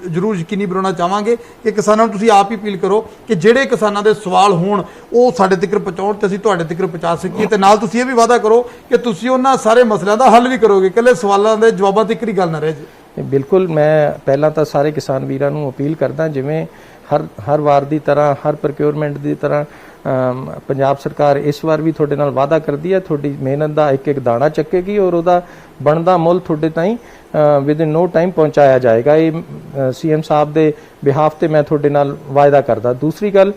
ਜ਼ਰੂਰ ਯਕੀਨੀ ਬਣਾਉਣਾ ਚਾਹਾਂਗੇ ਕਿ ਕਿਸਾਨਾਂ ਨੂੰ ਤੁਸੀਂ ਆਪ ਹੀ ਅਪੀਲ ਕਰੋ ਕਿ ਜਿਹੜੇ ਕਿਸਾਨਾਂ ਦੇ ਸਵਾਲ ਹੋਣ ਉਹ ਸਾਡੇ ਤੱਕ ਪਹੁੰਚਾਉਣ ਤੇ ਅਸੀਂ ਤੁਹਾਡੇ ਤੱਕ ਪਹੁੰਚਾ ਸਕੀਏ, ਤੇ ਨਾਲ ਤੁਸੀਂ ਇਹ ਵੀ ਵਾਅਦਾ ਕਰੋ ਕਿ ਤੁਸੀਂ ਉਹਨਾਂ ਸਾਰੇ ਮਸਲਿਆਂ ਦਾ ਹੱਲ ਵੀ ਕਰੋਗੇ, ਇਕੱਲੇ ਸਵਾਲਾਂ ਦੇ ਜਵਾਬਾਂ ਤੱਕ ਹੀ ਗੱਲ ਨਾ ਰਹਿ ਜੇ। ਬਿਲਕੁਲ, ਮੈਂ ਪਹਿਲਾਂ ਤਾਂ ਸਾਰੇ ਕਿਸਾਨ ਵੀਰਾਂ ਨੂੰ ਅਪੀਲ ਕਰਦਾ, ਜਿਵੇਂ ਹਰ ਵਾਰ ਦੀ ਤਰ੍ਹਾਂ, ਹਰ ਪ੍ਰੋਕਿਊਰਮੈਂਟ ਦੀ ਤਰ੍ਹਾਂ ਪੰਜਾਬ ਸਰਕਾਰ ਇਸ ਵਾਰ ਵੀ ਤੁਹਾਡੇ ਨਾਲ ਵਾਅਦਾ ਕਰਦੀ ਹੈ, ਤੁਹਾਡੀ ਮਿਹਨਤ ਦਾ ਇੱਕ ਦਾਣਾ ਚੱਕੇਗੀ ਔਰ ਉਹਦਾ ਬਣਦਾ ਮੁੱਲ ਤੁਹਾਡੇ ਤਾਈਂ ਵਿਦ ਇਨ ਨੋ ਟਾਈਮ ਪਹੁੰਚਾਇਆ ਜਾਏਗਾ। ਇਹ ਸੀਐਮ ਸਾਹਿਬ ਦੇ ਬਿਹਾਫ ਤੇ ਮੈਂ ਤੁਹਾਡੇ ਨਾਲ ਵਾਅਦਾ ਕਰਦਾ। ਦੂਸਰੀ ਗੱਲ,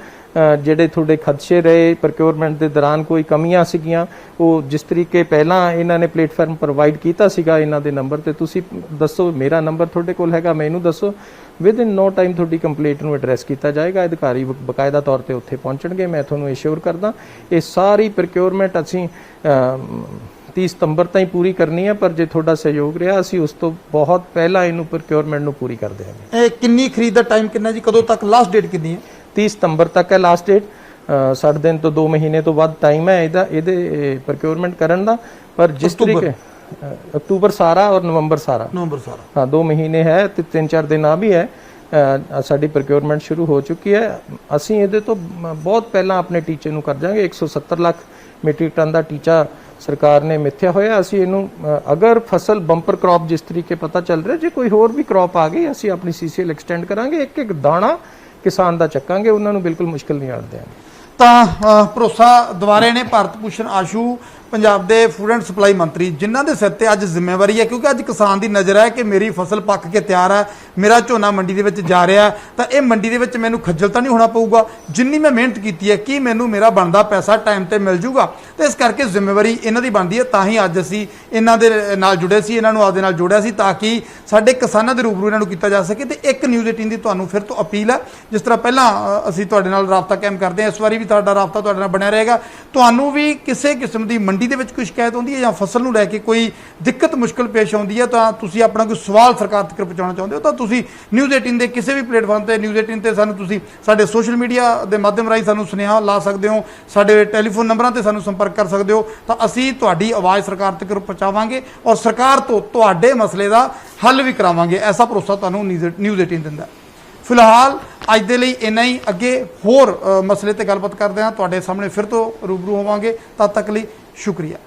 ਜਿਹੜੇ ਤੁਹਾਡੇ ਖਦਸ਼ੇ ਰਹੇ ਪ੍ਰੋਕਿਊਰਮੈਂਟ ਦੇ ਦੌਰਾਨ, ਕੋਈ ਕਮੀਆਂ ਸੀਗੀਆਂ, ਉਹ ਜਿਸ ਤਰੀਕੇ ਪਹਿਲਾਂ ਇਹਨਾਂ ਨੇ ਪਲੇਟਫਾਰਮ ਪ੍ਰੋਵਾਈਡ ਕੀਤਾ ਸੀਗਾ ਇਹਨਾਂ ਦੇ ਨੰਬਰ ਤੇ, ਤੁਸੀਂ ਦੱਸੋ, ਮੇਰਾ ਨੰਬਰ ਤੁਹਾਡੇ ਕੋਲ ਹੈਗਾ, ਮੈਨੂੰ ਦੱਸੋ, ਵਿਦ ਇਨ ਨੋ ਟਾਈਮ ਤੁਹਾਡੀ ਕੰਪਲੇਂਟ ਨੂੰ ਐਡਰੈਸ ਕੀਤਾ ਜਾਏਗਾ, ਅਧਿਕਾਰੀ ਬਕਾਇਦਾ ਤੌਰ ਤੇ ਉੱਥੇ ਪਹੁੰਚਣਗੇ। ਮੈਂ ਤੁਹਾਨੂੰ ਅਸ਼ੋਰ ਕਰਦਾ ਇਹ ਸਾਰੀ ਪ੍ਰੋਕਿਊਰਮੈਂਟ ਅਸੀਂ 30 ਸਤੰਬਰ ਤਾਈਂ ਪੂਰੀ ਕਰਨੀ ਹੈ, ਪਰ ਜੇ ਤੁਹਾਡਾ ਸਹਿਯੋਗ ਰਿਹਾ ਅਸੀਂ ਉਸ ਤੋਂ ਬਹੁਤ ਪਹਿਲਾਂ ਇਹਨੂੰ ਪ੍ਰੋਕਿਊਰਮੈਂਟ ਨੂੰ ਪੂਰੀ ਕਰ ਦੇਵਾਂਗੇ। ਇਹ ਕਿੰਨੀ ਖਰੀਦ ਦਾ ਟਾਈਮ ਕਿੰਨਾ ਜੀ, ਕਦੋਂ ਤੱਕ ਲਾਸਟ ਡੇਟ ਕਿੰਨੀ ਹੈ? 30 ਸਤੰਬਰ ਤੱਕ ਹੈ ਲਾਸਟ ਡੇਟ। 60 ਦਿਨ ਤੋਂ 2 ਮਹੀਨੇ ਤੋਂ ਵੱਧ ਟਾਈਮ ਹੈ ਇਹਦੇ ਪ੍ਰੋਕਿਊਰਮੈਂਟ ਕਰਨ ਦਾ, ਪਰ ਜਿਸ ਤਰੀਕੇ ਅਕਤੂਬਰ ਸਾਰਾ ਔਰ ਨਵੰਬਰ ਸਾਰਾ, ਹਾਂ 2 ਮਹੀਨੇ ਹੈ ਤੇ 3-4 ਦਿਨ ਆ ਵੀ ਹੈ। ਸਾਡੀ ਪ੍ਰੋਕਿਊਰਮੈਂਟ ਸ਼ੁਰੂ ਹੋ ਚੁੱਕੀ ਹੈ। ਅਸੀਂ ਇਹਦੇ ਤੋਂ ਬਹੁਤ ਪਹਿਲਾਂ ਆਪਣੇ ਟੀਚੇ ਨੂੰ ਕਰ ਜਾਵਾਂਗੇ। 170 ਲੱਖ ਮੀਟ੍ਰਿਕ ਟਨ ਦਾ ਟੀਚਾ ਸਰਕਾਰ ਨੇ ਮਿੱਥਿਆ ਹੋਇਆ। ਅਸੀਂ ਇਹਨੂੰ ਅਗਰ ਫਸਲ ਬੰਪਰ ਕ੍ਰੌਪ ਜਿਸ ਤਰੀਕੇ ਪਤਾ ਚੱਲ ਰਿਹਾ, ਜੇ ਕੋਈ ਹੋਰ ਵੀ ਕ੍ਰੌਪ ਆ ਗਈ ਅਸੀਂ ਆਪਣੀ ਸੀਸੀਐਲ ਐਕਸਟੈਂਡ ਕਰਾਂਗੇ, ਇੱਕ ਦਾਣਾ ਕਿਸਾਨ ਦਾ ਚੱਕਾਂਗੇ, ਉਹਨਾਂ ਨੂੰ ਬਿਲਕੁਲ ਮੁਸ਼ਕਿਲ ਨਹੀਂ ਆਉਣ ਦਿਆਂਗੇ। ਤਾਂ ਭਰੋਸਾ ਦੁਆਰੇ ਨੇ ਭਾਰਤ ਭੂਸ਼ਣ ਆਸ਼ੂ ਪੰਜਾਬ ਦੇ ਫੂਡ ਐਂਡ ਸਪਲਾਈ ਮੰਤਰੀ, ਜਿਨ੍ਹਾਂ ਦੇ ਸਿਰ ਤੇ ਅੱਜ ਜ਼ਿੰਮੇਵਾਰੀ ਹੈ, ਕਿਉਂਕਿ ਅੱਜ ਕਿਸਾਨ ਦੀ ਨਜ਼ਰ ਹੈ ਕਿ ਮੇਰੀ ਫਸਲ ਪੱਕ ਕੇ ਤਿਆਰ ਹੈ, ਮੇਰਾ ਝੋਨਾ ਮੰਡੀ ਦੇ ਵਿੱਚ ਜਾ ਰਿਹਾ, ਤਾਂ ਇਹ ਮੰਡੀ ਦੇ ਵਿੱਚ ਮੈਨੂੰ ਖੱਜਲ ਤਾਂ ਨਹੀਂ ਹੋਣਾ ਪਊਗਾ, ਜਿੰਨੀ ਮੈਂ ਮਿਹਨਤ ਕੀਤੀ ਹੈ ਕਿ ਮੈਨੂੰ ਮੇਰਾ ਬਣਦਾ ਪੈਸਾ ਟਾਈਮ ਤੇ ਮਿਲ ਜੂਗਾ। ਤੇ ਇਸ ਕਰਕੇ ਜ਼ਿੰਮੇਵਾਰੀ ਇਹਨਾਂ ਦੀ ਬਣਦੀ ਹੈ, ਤਾਂ ਹੀ ਅੱਜ ਅਸੀਂ ਇਹਨਾਂ ਦੇ ਨਾਲ ਜੁੜੇ ਸੀ, ਇਹਨਾਂ ਨੂੰ ਆਪਦੇ ਨਾਲ ਜੋੜਿਆ ਸੀ, ਤਾਂ ਕਿ ਸਾਡੇ ਕਿਸਾਨਾਂ ਦੇ ਰੂਬਰੂ ਇਹਨਾਂ ਨੂੰ ਕੀਤਾ ਜਾ ਸਕੇ। ਤੇ ਇੱਕ ਨਿਊਜ਼ 18 ਦੀ ਤੁਹਾਨੂੰ ਫਿਰ ਤੋਂ ਅਪੀਲ ਹੈ, ਜਿਸ ਤਰ੍ਹਾਂ ਪਹਿਲਾਂ ਅਸੀਂ ਤੁਹਾਡੇ ਨਾਲ ਰਾਬਤਾ ਕਾਇਮ ਕਰਦੇ ਹਾਂ, ਇਸ ਵਾਰੀ ਵੀ ਤੁਹਾਡਾ ਰਾਬਤਾ ਤੁਹਾਡੇ ਨਾਲ ਬਣਿਆ ਰਹੇਗਾ। ਤੁਹਾਨੂੰ ਵੀ ਕਿਸੇ ਕਿਸਮ ਦੀ ਮੰਡੀ ਦੇ ਵਿੱਚ ਕੋਈ ਸ਼ਿਕਾਇਤ ਹੁੰਦੀ ਹੈ ਜਾਂ ਫਸਲ ਨੂੰ ਲੈ ਕੇ ਕੋਈ ਦਿੱਕਤ ਮੁਸ਼ਕਲ ਪੇਸ਼ ਆਉਂਦੀ ਹੈ, ਤਾਂ ਤੁਸੀਂ ਆਪਣਾ ਕੋਈ ਸਵਾਲ ਸਰਕਾਰ ਤੱਕ ਪਹੁੰਚਾਉਣਾ ਚਾਹੁੰਦੇ ਹੋ, ਤਾਂ ਤੁਸੀਂ ਨਿਊਜ਼ 18 ਦੇ ਕਿਸੇ ਵੀ ਪਲੇਟਫਾਰਮ ਤੇ, ਨਿਊਜ਼ 18 ਤੇ ਸਾਨੂੰ ਤੁਸੀਂ ਸਾਡੇ ਸੋਸ਼ਲ ਮੀਡੀਆ ਦੇ ਮਾਧਿਅਮ ਰਾਹੀਂ ਸਾਨੂੰ ਸੁਨੇਹਾ ਲਾ ਸਕਦੇ ਹੋ, ਸਾਡੇ ਟੈਲੀਫੋਨ ਨੰਬਰਾਂ ਤੇ ਸਾਨੂੰ ਸੰਪਰਕ ਕਰ ਸਕਦੇ ਹੋ, ਤਾਂ ਅਸੀਂ ਤੁਹਾਡੀ ਆਵਾਜ਼ ਸਰਕਾਰ ਤੱਕ ਪਹੁੰਚਾਵਾਂਗੇ ਔਰ ਸਰਕਾਰ ਤੋਂ ਤੁਹਾਡੇ ਮਸਲੇ ਦਾ ਹੱਲ ਵੀ ਕਰਾਵਾਂਗੇ। ਐਸਾ ਭਰੋਸਾ ਤੁਹਾਨੂੰ ਨਿਊਜ਼ 18 ਦਿੰਦਾ। ਫਿਲਹਾਲ ਅੱਜ ਦੇ ਲਈ ਇੰਨਾ ਹੀ, ਅੱਗੇ ਹੋਰ ਮਸਲੇ ਤੇ ਗੱਲਬਾਤ ਕਰਦੇ ਹਾਂ, ਤੁਹਾਡੇ ਸਾਹਮਣੇ ਫਿਰ ਤੋਂ ਰੂਬਰੂ ਹੋਵਾਂਗੇ। ਤਦ ਤੱਕ ਲਈ ਸ਼ੁਕਰੀਆ।